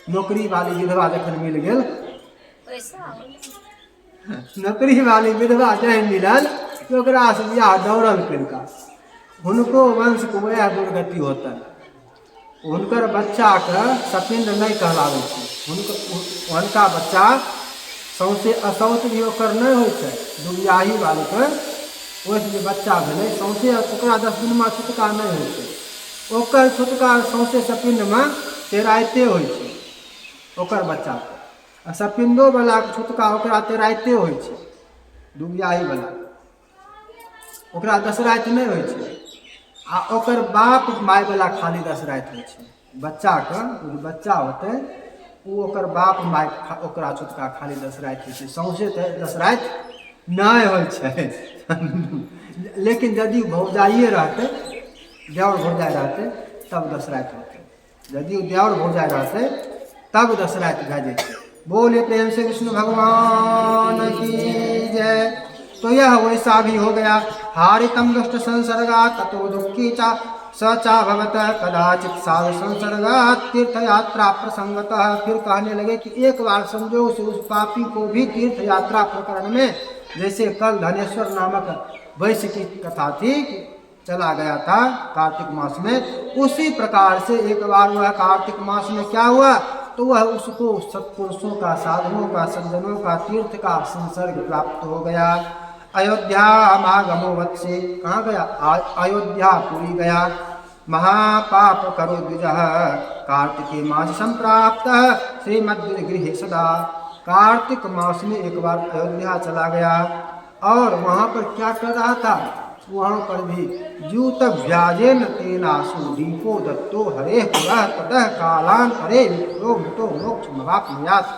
नौकरी वाली विधवा जखन मिल गेल, नौकरी वाली विधवा नहीं मिलल तो ओकरा से विवाह दौड़ल करिका, हुनको वंश को वह दुर्गति होता है। हुनकर बच्चा के सपिंड नहीं कहलाबै छै, हुनका बच्चा सौंसे असौत भी ओकर नहीं होइ छै, दुबियाही वाली के ओहिसँ जे बच्चा भेलै सौंसे ओकरा 10 दिन में छुटका नहीं होइ छै, ओकर छुटका सौंसे सपिंड में तेराइते होइ छै ओकर बच्चा के, आ सपिंडो वाला के छुटका ओकरा तेराइते होइ छै, दुबियाही वाला ओकरा 10 राति नहीं होइ छै। आ ओकर बाप माय वाला खाली 10 राति होइ छै, बच्चा के बच्चा होते वो ओकर बाप माय ओकरा छुटका खाली 10 राति होइ छै, सौंसे 10 राति नहीं होइ छै। लेकिन यदि भौजाइए रहते, देवर भौजाइ रहते तब 10 राति होते, यदि देवर भौजाइ रहते तब 10 राति भेजे छै। बोले प्रेम से विष्णु भगवान की जय। तो यह वैसा भी हो गया। हारितम दुष्ट संसर्गा ततो दुखी चा सचा भवत कदाचित साधु संसर्गा तीर्थ यात्रा प्रसंगतः। फिर कहने लगे कि एक बार संजोग से उस पापी को भी तीर्थ यात्रा प्रकरण में, जैसे कल धनेश्वर नामक वैश्य की कथा थी, चला गया था कार्तिक मास में, उसी प्रकार से एक बार वह कार्तिक मास में क्या हुआ, तो वह उसको सत्पुरुषों का, साधुओं का, सज्जनों का, तीर्थ का संसर्ग प्राप्त हो गया। अयोध्या मागमो वत्से, कहाँ गया, अयोध्यापुरी गया। महापाप करो द्विजः कार्तिके मास संप्राप्त श्रीमद्गृहे सदा। कार्तिक मास में एक बार अयोध्या चला गया और वहाँ पर क्या कर रहा था, वहाँ पर भी जूत व्याजेन तेनासु दीपो दत्तो हरे पुरः ततः कालान हरे विप्रो मृतो मोक्ष महात्मयात्।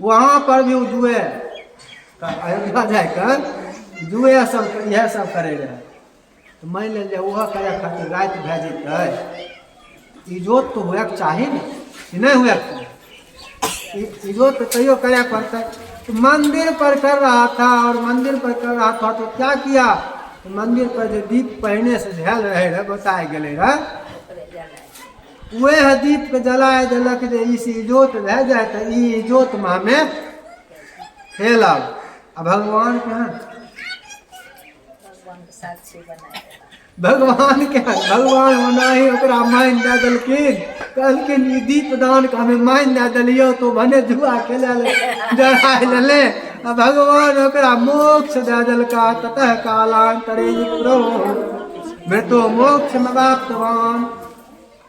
वहाँ पर भी जुए, अयोध्या जाकर जुए सब यह सब करे रहे, तो मान लीजिए वह करे खातिर रात भेजते, इजोत तो हुए चाहिए न, नहीं हुए इजोत तो तैयो करे पड़ता। तो मंदिर पर कर रहा था, और मंदिर पर कर रहा था तो क्या किया, तो मंदिर पर जो दीप पहने से झेल रहे बताए गए रहे, वह दीप के जलाए दिलक जे इस इजोत रह जाए तो इजोत में खेलब। अब भगवान के भगवान के भगवान होना ही ओकरा मान दे देलखिन, कहलखिन ई दीप दान के हमें मान दे दिलियो तो भने जुआ खेले जराय लेले। भगवान ओकरा मोक्ष दे देलका, ततः कालांतरे विप्रो मृतो मोक्ष प्राप्तवान।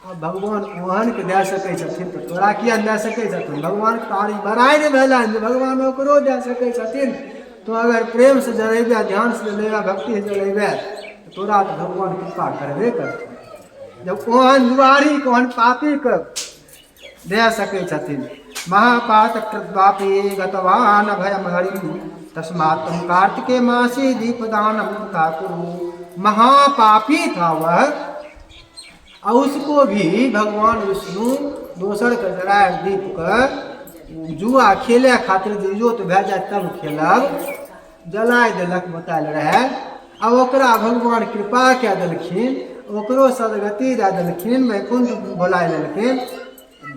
अब भगवान ओहन के दे सकै छथिन तो तोरा किया दे सकै छथिन, भगवान तारी बड़ाई नहीं भेला, भगवान ओकरो दे सकै छथिन। तो अगर प्रेम से जरेबे, ध्यान से जरेबे, भक्ति से जरेबे, तोरा तो भगवान कृपा करबे करथिन। जब ओहन जुआरी को, ओहन पापी के दे सकै छथिन। महापात कृतवापि गतवान भयम हरि तस्मात् तुम कार्तिके मासी दीपदानम तथा कुरु। महापापी था वह, और उसको भी भगवान विष्णु दोसर के जराय दीप के जुआ खेले खातिर इजोत भे जाए तब खेलब, जलाय देलक बतायल रहे। अब ओकरा भगवान कृपा कए देलखिन, ओकरो सदगति दे देलखिन, वैकुंठ बोलाय लेलखिन।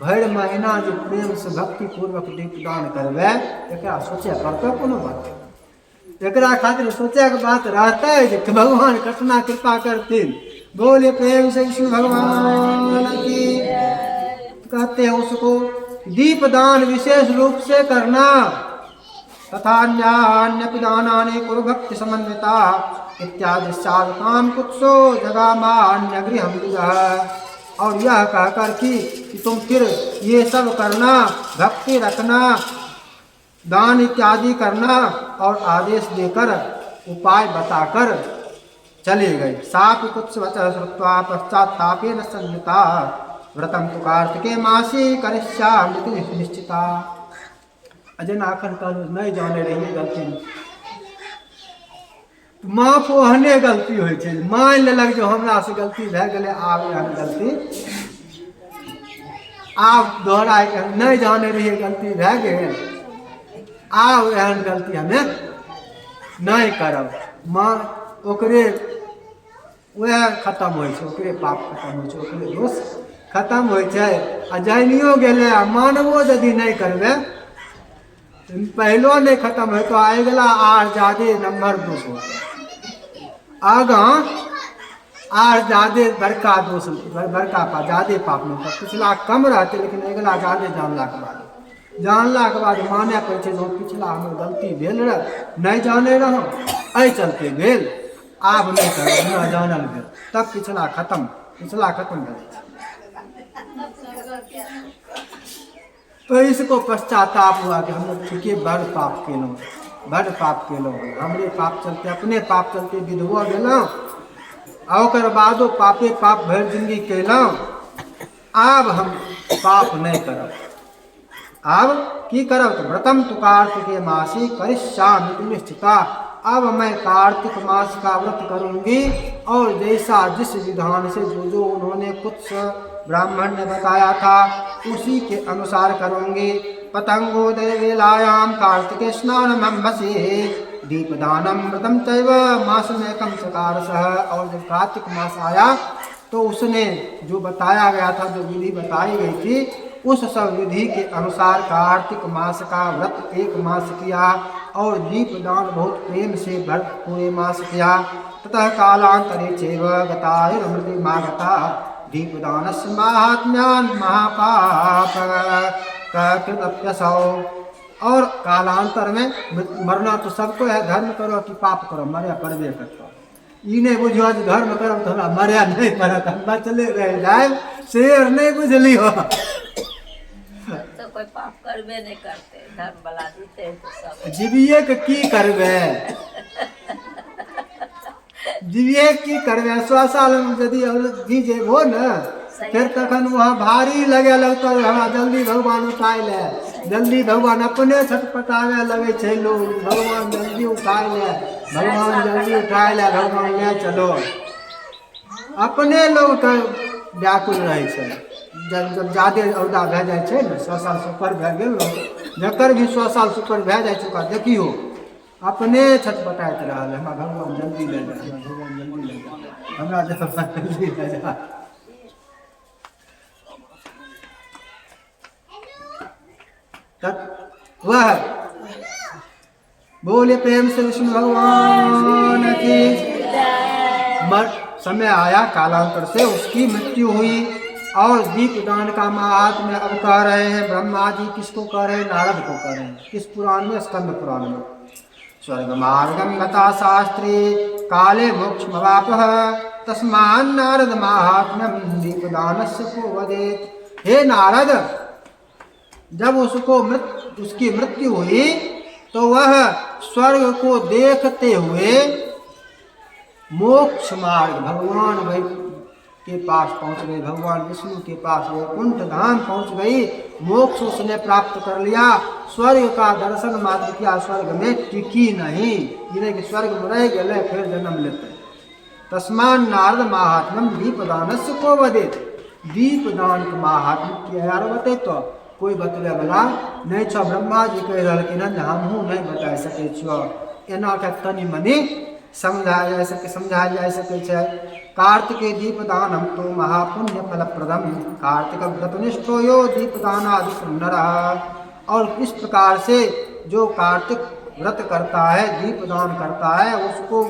भरि महीना जो प्रेम से भक्ति पूर्वक दीपदान करबे, एकरा सोचे पड़तै कोनो बात, एकरा खातिर सोचे के बात रहते जे भगवान कितना कृपा करथिन। बोले प्रेम से विष्णु भगवान की। कहते हैं उसको दीपदान विशेष रूप से करना, तथा अन्यान्यपि दानानि कुरु भक्ति समन्विता इत्यादि साधकाम कुत्सो जगामान्य गृहम विजः। और यह कहकर कि तुम फिर ये सब करना, भक्ति रखना, दान इत्यादि करना, और आदेश देकर उपाय बताकर चले गए। साप कुत्स वचः श्रुत्वा पश्चात्तापेन संयुता व्रतम तो कार्तिके मासी करिष्यामि निश्चिता। अजय नाखन कहलू नहीं जाने रही गलती। माफ ओहने गलती होइ छै, मान लेलक जो हमरा से गलती भए गेलै, आब एहन गलती आब दोहराय के नहीं जाने रहिए गलती भए गेल, आब एहन गलती हमे नहीं करब। माँ ओकरे वह खत्म होइ छै, ओकरे पाप खत्म होइ छै, ओकरे दोष खत्म होइ छै। आ जानियो गेलै आ मानबो यदि नहीं करबै, पहलो नहीं खत्म हो तो अगला आर ज्यादा नंबर दोष हो, आगाँ आर ज्यादा बड़का दोष, बड़का पाप ज्यादा पाप नहीं कर। पिछला कम रहते लेकिन अगला ज्यादा जानला के बाद माने पड़े छै जो पिछला हमर गलती भेल रहे, नहीं जाने रहो एहि चलते भेल, आब नहीं करब, न जानल भेल, तब पिछला खत्म भेल। तो इसको पश्चाताप हुआ कि हम लोग ठीके बड़ पाप केलों, हमरे पाप चलते, अपने पाप चलते विधवा गेलों, और बादो पापे पाप भर जिंदगी केलों, आब हम पाप नहीं करब। अब की करब तो व्रतम तु कार्तिके मासी करिष्यामि निश्चिता, अब मैं कार्तिक मास का व्रत करूंगी, और जैसा जिस विधान से जो उन्होंने कुछ ब्राह्मण ने बताया था उसी के अनुसार करूंगी। पतंगोदय वेलायाम कार्तिके स्नानम बसे दीपदानम व्रतम चैव मासमेकं चकार सह। और जब कार्तिक मास आया तो उसने जो बताया गया था, जो विधि बताई गई थी, उस सब विधि के अनुसार कार्तिक मास का व्रत 1 मास किया, और दीपदान बहुत प्रेम से पूरे मास किया। ततः कालांतरे चैव गतायुर्मृतिमागता दीपदानस्य माहात्म्यान् महापाप कृतप्यसौ। और कालांतर में मरना तो सबको है, धर्म करो कि पाप करो, मरे पड़बे करता। ई नहीं बुझो धर्म करो तो हमरा मरे नहीं पड़त, हम बचले रह जाए, शेर नहीं बुझली हो। तो कोई पाप करबे नहीं करते, धर्म वाला जीते हैं तो सब जीविए के की करबे, जीविए की करबे। 100 साल में यदि जी जेबो न, फिर तखन वहाँ भारी लगे लगता है, हमरा जल्दी भगवान उठाए ले, जल्दी भगवान अपने छटपटावे लगे छे लोग, भगवान जल्दी उठाए ले, भगवान जल्दी उठाए ले, भगवान ले चलो, अपने लोग के व्याकुल रहे छे। जब ज्यादा औदा भए जाइ छै ने, 100 साल से ऊपर भए गेल, जकर भी 100 साल से ऊपर भए जाइ छै ओकरा देखियो अपने छटपटाइत रहल, हमरा भगवान जल्दी ले जा, भगवान जल्दी ले जा, हमरा जल्दी ले जा। वह बोले प्रेम से विष्णु भगवान की। समय आया कालांतर से उसकी मृत्यु हुई, और दीपदान का महात्म्य अब कह रहे हैं ब्रह्मा जी। किसको कह रहे हैं? नारद को कह रहे हैं। किस पुराण में? स्कंद पुराण में। स्वर्ग मार्गम गता शास्त्री काले मोक्षमवापः तस्मान् नारद महात्म्यम दीपदानस्य को वदेत। हे नारद, जब उसकी मृत्यु हुई तो वह स्वर्ग को देखते हुए मोक्ष मार्ग भगवान के पास पहुंच गई, भगवान विष्णु के पास वैकुंठ धाम पहुंच गई, मोक्ष उसने प्राप्त कर लिया। स्वर्ग का दर्शन मात्र किया, स्वर्ग में टिकी नहीं, इन्हें कि स्वर्ग में रह गए फिर जन्म लेते। तस्मान नारद महात्म्यम दीपदानस्य को वदेत। दीपदान के महात्म्य किया यार बते तो कोई बतबे वाला नहीं छो। ब्रह्मा जी कह रहलखिन हन, हमहूँ नहीं बता सकै छो, एना के तनि मनि समझाया जा सकै छै। कार्तिके दीपदानम तो महापुण्य फलप्रदम कार्तिक व्रतनिष्ठो यो दीपदानादि नरः। और इस प्रकार से जो कार्तिक व्रत करता है, दीपदान करता है, उसको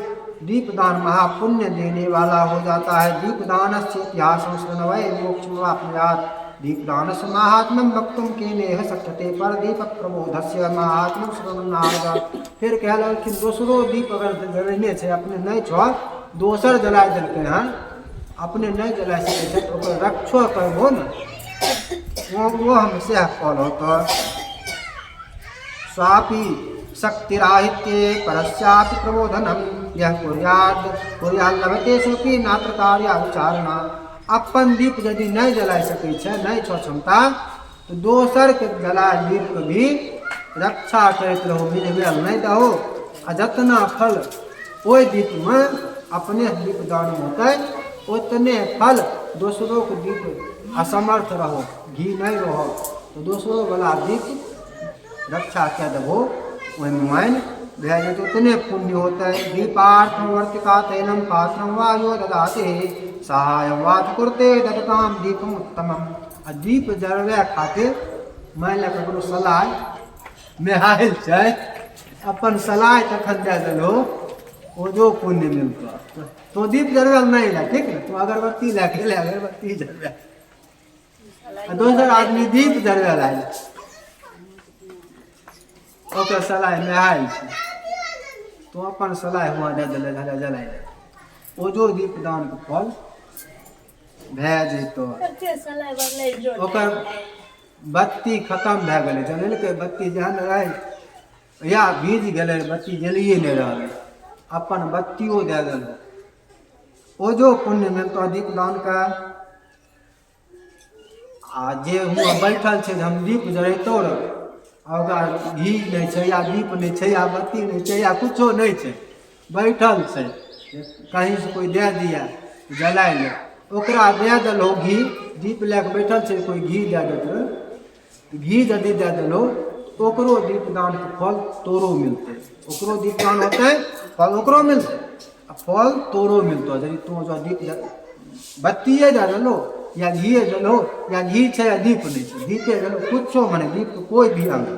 दीपदान महापुण्य देने वाला हो जाता है। दीपदानस्य इतिहासं शृण्वै मोक्षमाप्नुयात्। दीपदानस्य महात्म्यं वक्तुं केनेह शक्यते पर दीपक प्रबोधस्य महात्म्यं शृणुनारद। फिर कह लखिन दोसरो दीप अगर जलेने छै, अपने नहीं छो, दोसर जला देलकै हन, अपने नहीं जला सकै छै तो ओकर रक्षो करबो न, वो हम से कहलो तो स्वापि शक्तिराहित्ये परस्यापि प्रबोधनम यह कुर्याद लभते सोपि नात्र कार्य विचारणा। अपन दीप यदि नहीं जला सकै छै, नहीं छो क्षमता, तो दोसर के जला दीप भी रक्षा करैत रहो, मिलबेल नहीं दहो। आ जतना फल ओई दीप में अपने दीप दान होते उतने फल दूसरों को दीप असमर्थ रहो घी नहीं रहो तो दूसरों वाला दीप रक्षा क्या दबो वही मान भैया तो उतने पुण्य होता है। दीपार्थ वर्तिका तैलम पात्रम वायो ददाते सहाय वात कुरते दत्ताम दीपम उत्तमम। दीप जरवे खातिर मान ला ककरो सलाह में आयल छै अपन सलाह तखन दे देलो वो जो पुण्य मिलता तो दीप जरवेल नहीं ला ठीक है तो अगरबत्ती लेके ले अगरबत्ती जरवे दोसर आदमी दीप जरवेल आयल ओकर सलाह में आयल छै तो अपन सलाह हुआ दे देले जलाय वो जो दीप दान के फल भए जैतो ओकर बत्ती खत्म भए गेलै जनलकै बत्ती जहन रहै या भीज गेलै बत्ती जलिए नहीं रहलै अपन बत्तियों दे देलौ ओ जो पुण्य मिलतो दीप दान का। आ जे हुआ बैठल छै हम दीप जरैतो रह ओकरा घी नहीं छै या दीप नहीं छै या बत्ती नहीं छै या कुछो नहीं छै बैठल छै कहीं से कोई दे दिया जलाय ले ओकरा दे देलौ घी दीप लेके बैठल छै कोई घी दे देत घी यदि दे देलो तो ओकरो दीपदान के फल तोरो मिलते ओकरो दीपदान होते फल ओकरो मिलते फल तोरो मिलतो यदि तो जो दीप बत्तिए दे देलो या घी देलो या घी छै या दीप नहीं छै दीपे देलो कुछो माने दीप के कोई भी अंग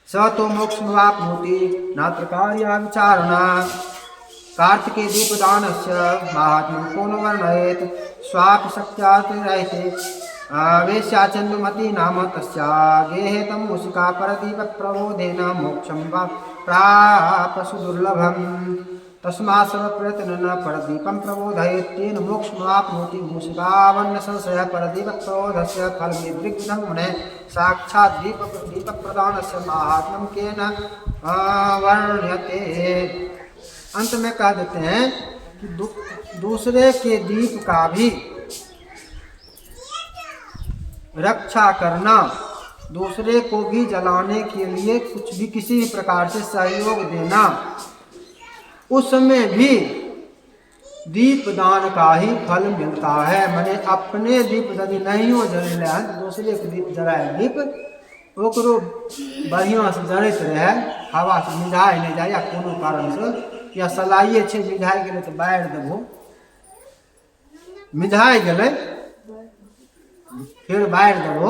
स तो मोक्ष वाप्नोति नात्र कार्य विचारणा। कार्तिके दीपदानस्य महात्म्यं को न वर्णयेत् स्वापि शक्त्यात् रहते वेश्याचन्दुमती नाम तस्या गेहे तम मूषिका परदीप प्रबोधेन मोक्षं वा प्रापसु दुर्लभम् तस्मात् सर्वप्रयत्न न परदीपं प्रबोधयेत् तेन मोक्षमाप्नोति। मूषिकावन्न संशय परदीप प्रबोधस्य फलमिदृग्धं मुने साक्षात् दीप प्रदानस्य महात्म्यं केन वर्ण्यते। अंत में कह देते हैं कि दूसरे के दीप का भी रक्षा करना दूसरे को भी जलाने के लिए कुछ भी किसी प्रकार से सहयोग देना उसमें भी दीप दान का ही फल मिलता है। मैंने अपने दीप यदि नहीं हो जले दूसरे के दीप जलाए दीप ओकरो बढ़िया से जड़ैत रहे हवा से मिझाई नहीं जाए या कोनो कारण से या सलाइए छै मिझाई गेलै तो बाढ़ देबो मिझाई गेलै फिर बाढ़ देबो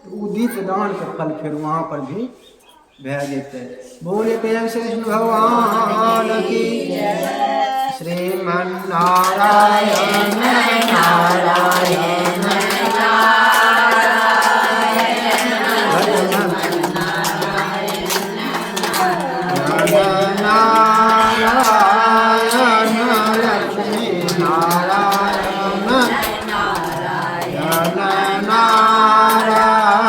तो उ दीप दान के फल फिर वहाँ पर भी भए जेतै। बोले प्रेम से विष्णु भगवान की श्रीमन नारायण नारायण नारायण नारायण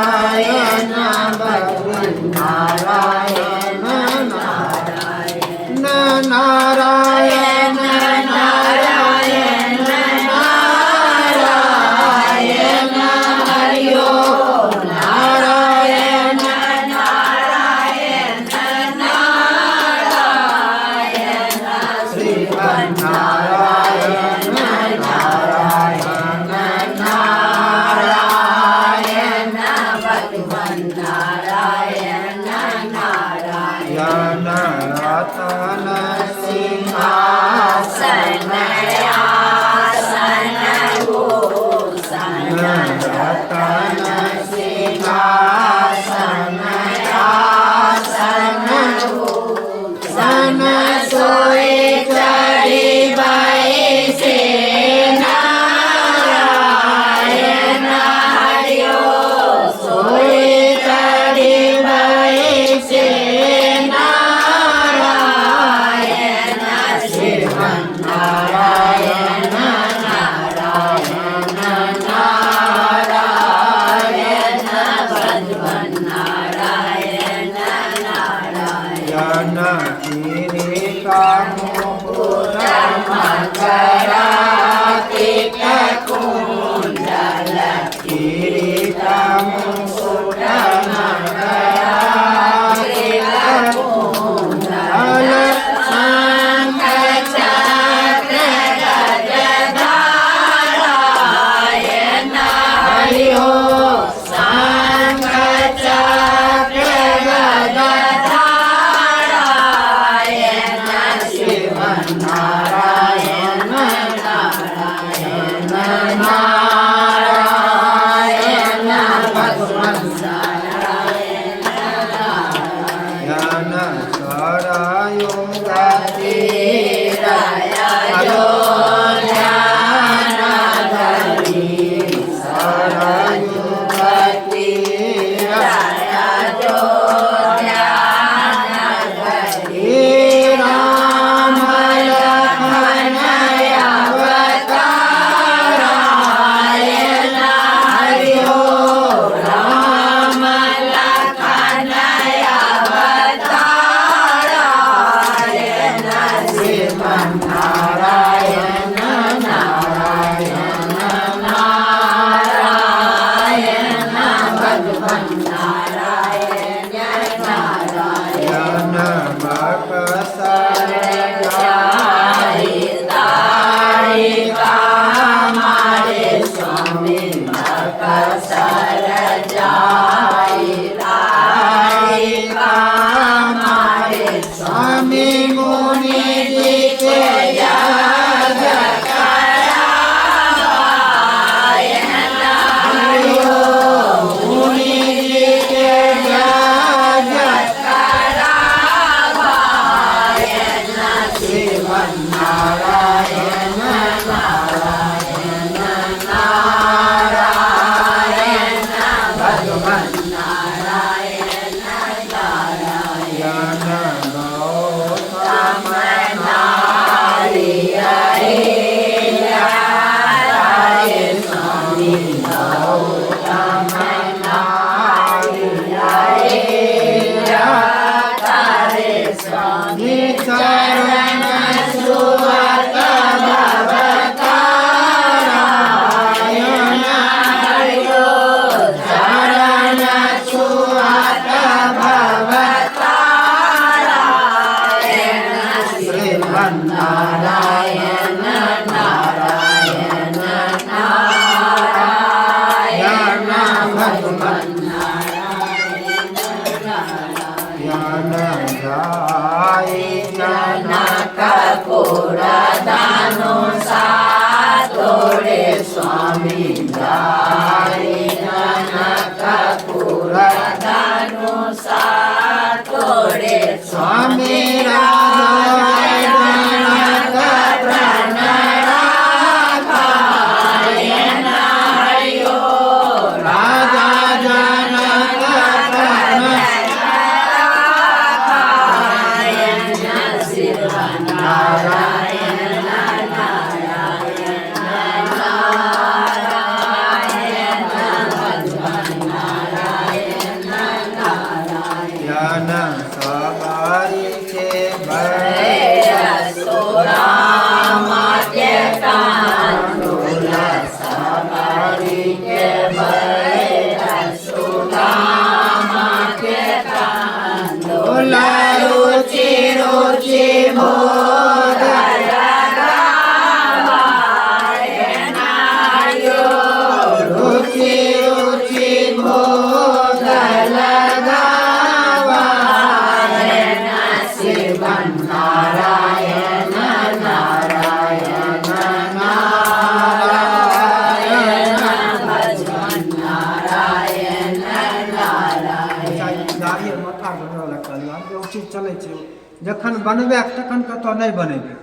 जखन बनबे तखन कतौ नहीं बनेबे,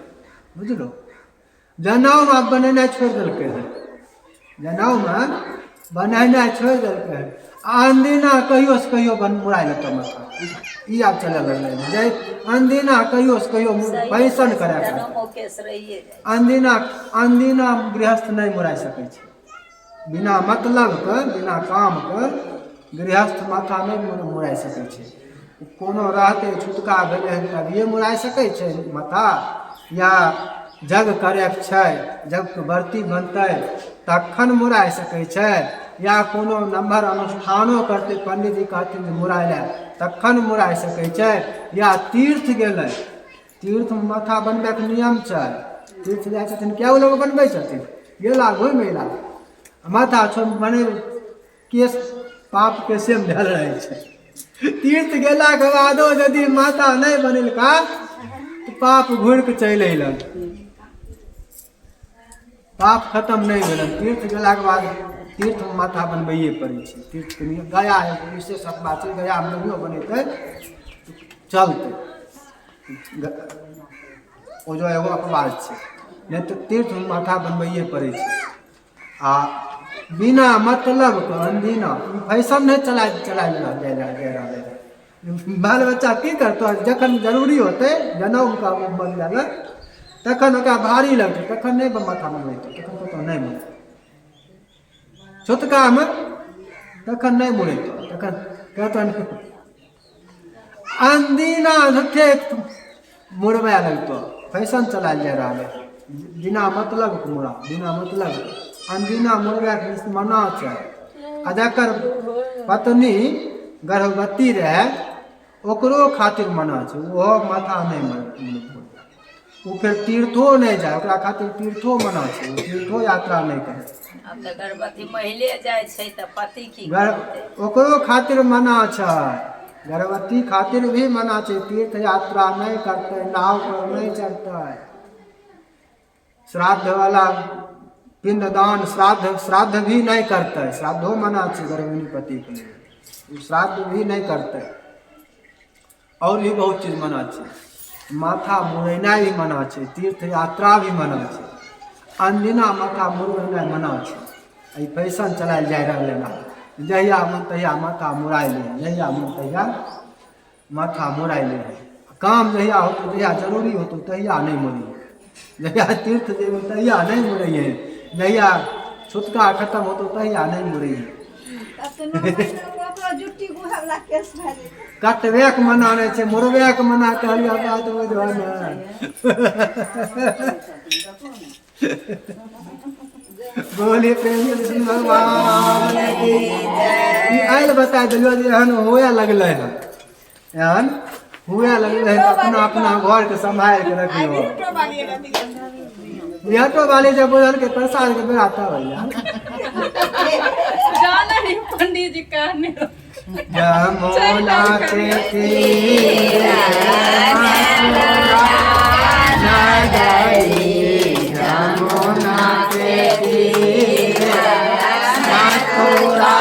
बुझलो। जनऊ में बनेनाइ छोड़ देलकै है, जनऊ में बनेनाइ छोड़ देलकै है। अनदिना कहियो से कहियो मुड़ाइ लेतो माथा, ई आब चले लगलै जे अनदिना कहियो से कहियो फैशन करे, अनदिना गृहस्थ नहीं मुड़ाइ सकै छै। बिना मतलब के बिना काम के गृहस्थ माथा नहीं मुड़ाइ सकै छै। कोनो रहते छुटका भेलै तभिए मुड़ाइ सकै छै माथा, या जग करैके छै, जग के व्रती बनतै तखन मुड़ाइ सकै छै, या कोनो नम्हर अनुष्ठानो करते पंडित जी कहथिन मुड़ाइ ले तखन मुड़ाइ सकै छै, या तीर्थ गेलै, तीर्थ में माथा बनबै के नियम छै। तीर्थ जाइ छथिन क्या लोग बनबै छथिन, गेला घुमि अयला माथा छोड़ बने केस पाप के सेम धल रहै छै। तीर्थ गेला के बादो यदि माथा नहीं बनेलका तो पाप घुर के चलि अयलन, पाप खत्म नहीं भेलन। तीर्थ गेला के बाद तीर्थ में माथा बनबैए पड़ै छै। तीर्थ के नियम गया एगो विशेष बात छै, गया में नहियो बनेतै चलतै, ओ जो एगो अपवाद छै, नहीं तो तीर्थ में माथा बनबैए पड़ै छै। आ बिना मतलब के अनदिना फैशन नहीं चला जाए। बाल बच्चा की करतो, जखन जरूरी होते जनऊ का बन जाए तखन ओकरा भारी लगतै, तखन नहीं माथा बनबेतै, तखन कतौ नहीं बनतै। छोटका में तखन नहीं मुड़ेतै, तखन कहतन अनदिना झूठे मुड़बे लगतो, फैशन चलायल जा रहा है। बिना मतलब के मुड़ा, बिना मतलब के अनदिना मुड़बे के मना छै। आ जकर पत्नी गर्भवती रहे ओकरो खातिर मना छै, ओहो माथा नहीं मुड़े, वो फिर तीर्थो नहीं जाए, ओकरा खातिर तीर्थो मना छै, तीर्थो यात्रा नहीं करे। अब तो गर्भवती महिले जाए छै त पति की ओकरो खातिर मना छै, गर्भवती खातिर भी मना छै, तीर्थ यात्रा नहीं करते, नाव पर नहीं चढ़ते, श्राद्ध वाला पिंडदान श्राद्ध भी नहीं करते, श्राद्धो मना छै गर्भिणी पति के लिए, श्राद्ध भी नहीं करते। और भी बहुत चीज मना छै, माथा मुड़ेनाइ भी मना छै, तीर्थ यात्रा भी मना छै, अनदिना माथा मुड़ेनाइ मना छै। ई फैशन चलायल जा रहलै है, जहिया मन तहिया माथा मुड़ाइ ले, जहिया मन तहिया माथा मुड़ाइ ले। काम जहिया होतो, जहिया जरूरी होतो तहिया नहीं मुड़िए, जहिया तीर्थ जेबै तहिया नहीं मुड़िए, जहिया छुटका खत्म होतो तहिया नहीं मुड़िए। कटबे के मना नहीं छै, मुड़बे के मना कहलिया बात हो जो बोले प्रेम से भगवान आयल बता दिलो जे एहन होए लगले है, एहन हुए लगले है, अपना अपना घर के संभाल के रखियो। बिहटो वाले जब बोल के प्रसाद के बेरा था भैया जाना नहीं पंडित जी कहने यमुना के तीरे यमुना के तीरे मथुरा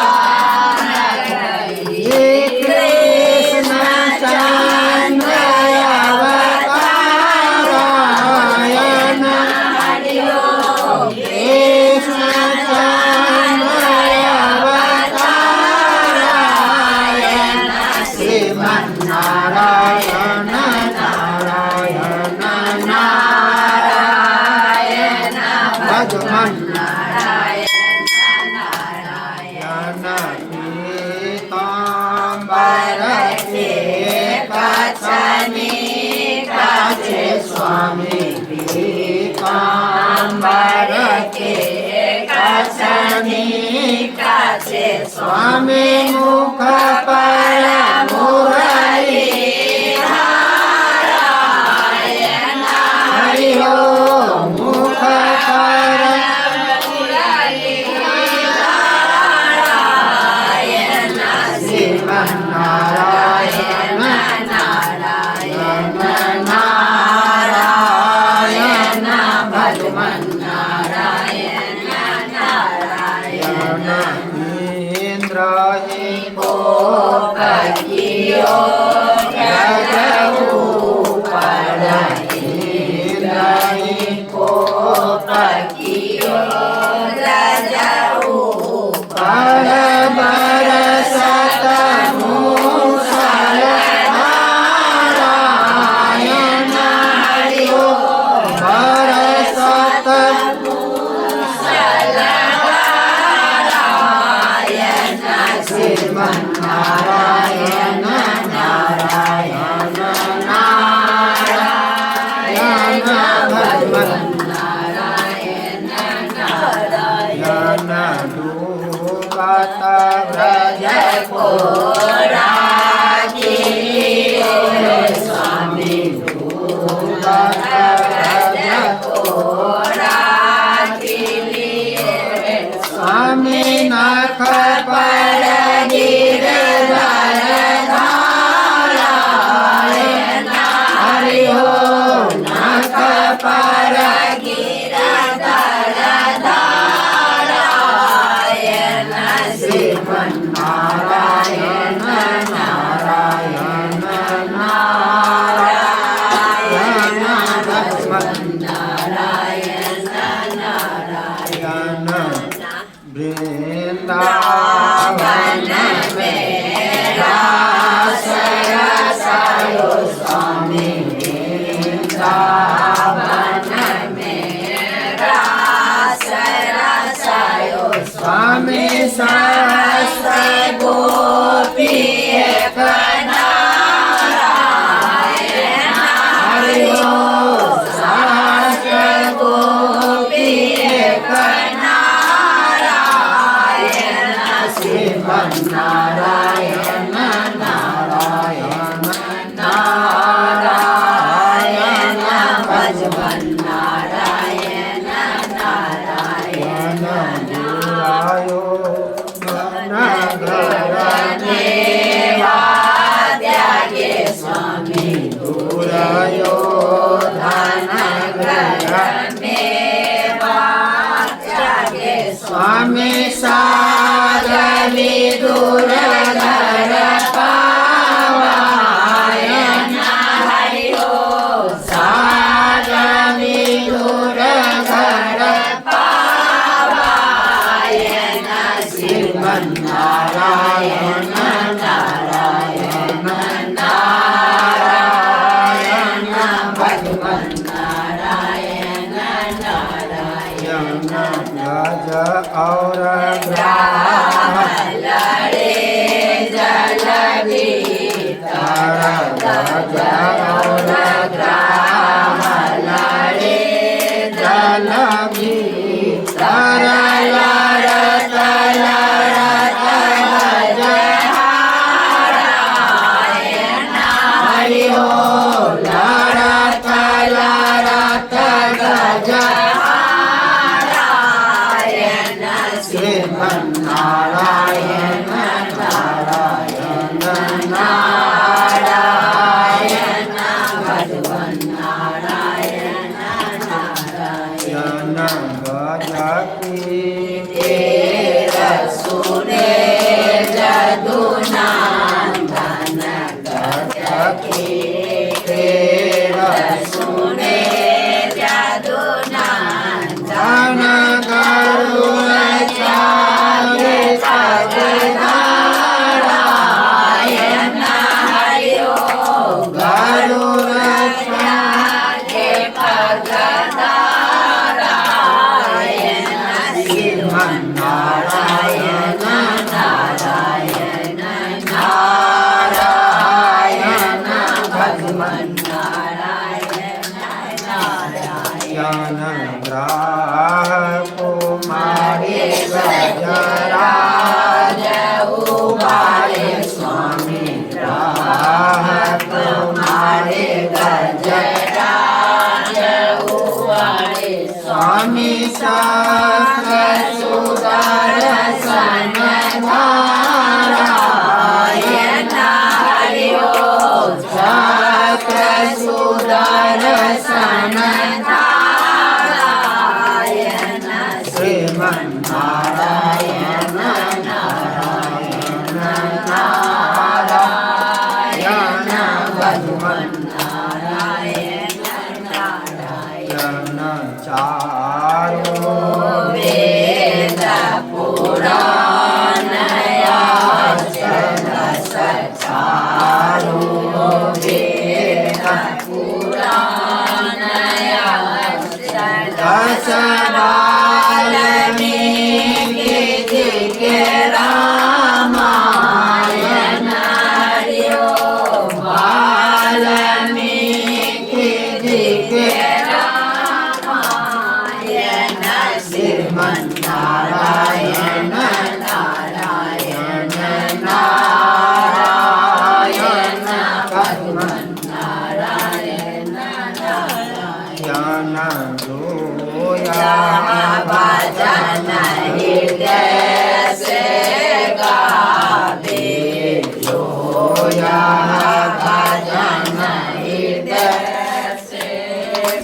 कृष्ण चंद्र अवतारायण कृष्ण नारायण नारायण नारायण भगवान नारायण नारायण पीताम्बर के कछनी काछे स्वामी पीताम्बर के कछनी काछे स्वामी मुख पर मुरली मुख पर शिव नारायण नारायण नारायण भगवान नारायण नारायण इंद्र ही को कहियो गजऊ वृंदावन में रास रसायो स्वामी वृंदावन में रास रसायो स्वामी सहस्र गोपी एक नारायण हरि ओम सहस्र गोपी एक नारायण श्रीमन्नारायण नारायण नारायण भजवन नारायण नारायण गुरायो त्यागे स्वामी गुरायो धन त्यागे स्वामी सागरी दूर घर पावायन हरि ओम सागरी दूर घर पावायन श्रीमन्नारायण नारायण नारायण भगवन नारायण नारायण गज और ग्राह लड़े जल भीतर गज और ग्राह लड़े जल भीतर लड़त लड़त गज हरि ओम लड़त लड़त गज श्रीमन्नारायण नारायण नारायण भगवन नारायण नारायण गजकी तेर सुने जदुनंदन गजकी तेर सुने जदुनंदन गरुड़ चाले नारायण हरि ओम गरुड़ चाले नारायण श्रीमन्नारायण नारायण नारायण भगवन नारायण नारायण ग्राह कुमारी गजराज उबारे स्वामी ग्राह कुमारी गजराज उबारे स्वामी सहस्र सुदर्शन नारायण हरि ओम सहस्र सुदर्शन नारायण श्रीमन्नारायण नारायण नारायण भगवन नारायण नारायण चारो वेद पुराण चारो वेद पुराण दस वाल्मीकि के रामायण हरि ओम वाल्मीकि के रामायण श्रीमन्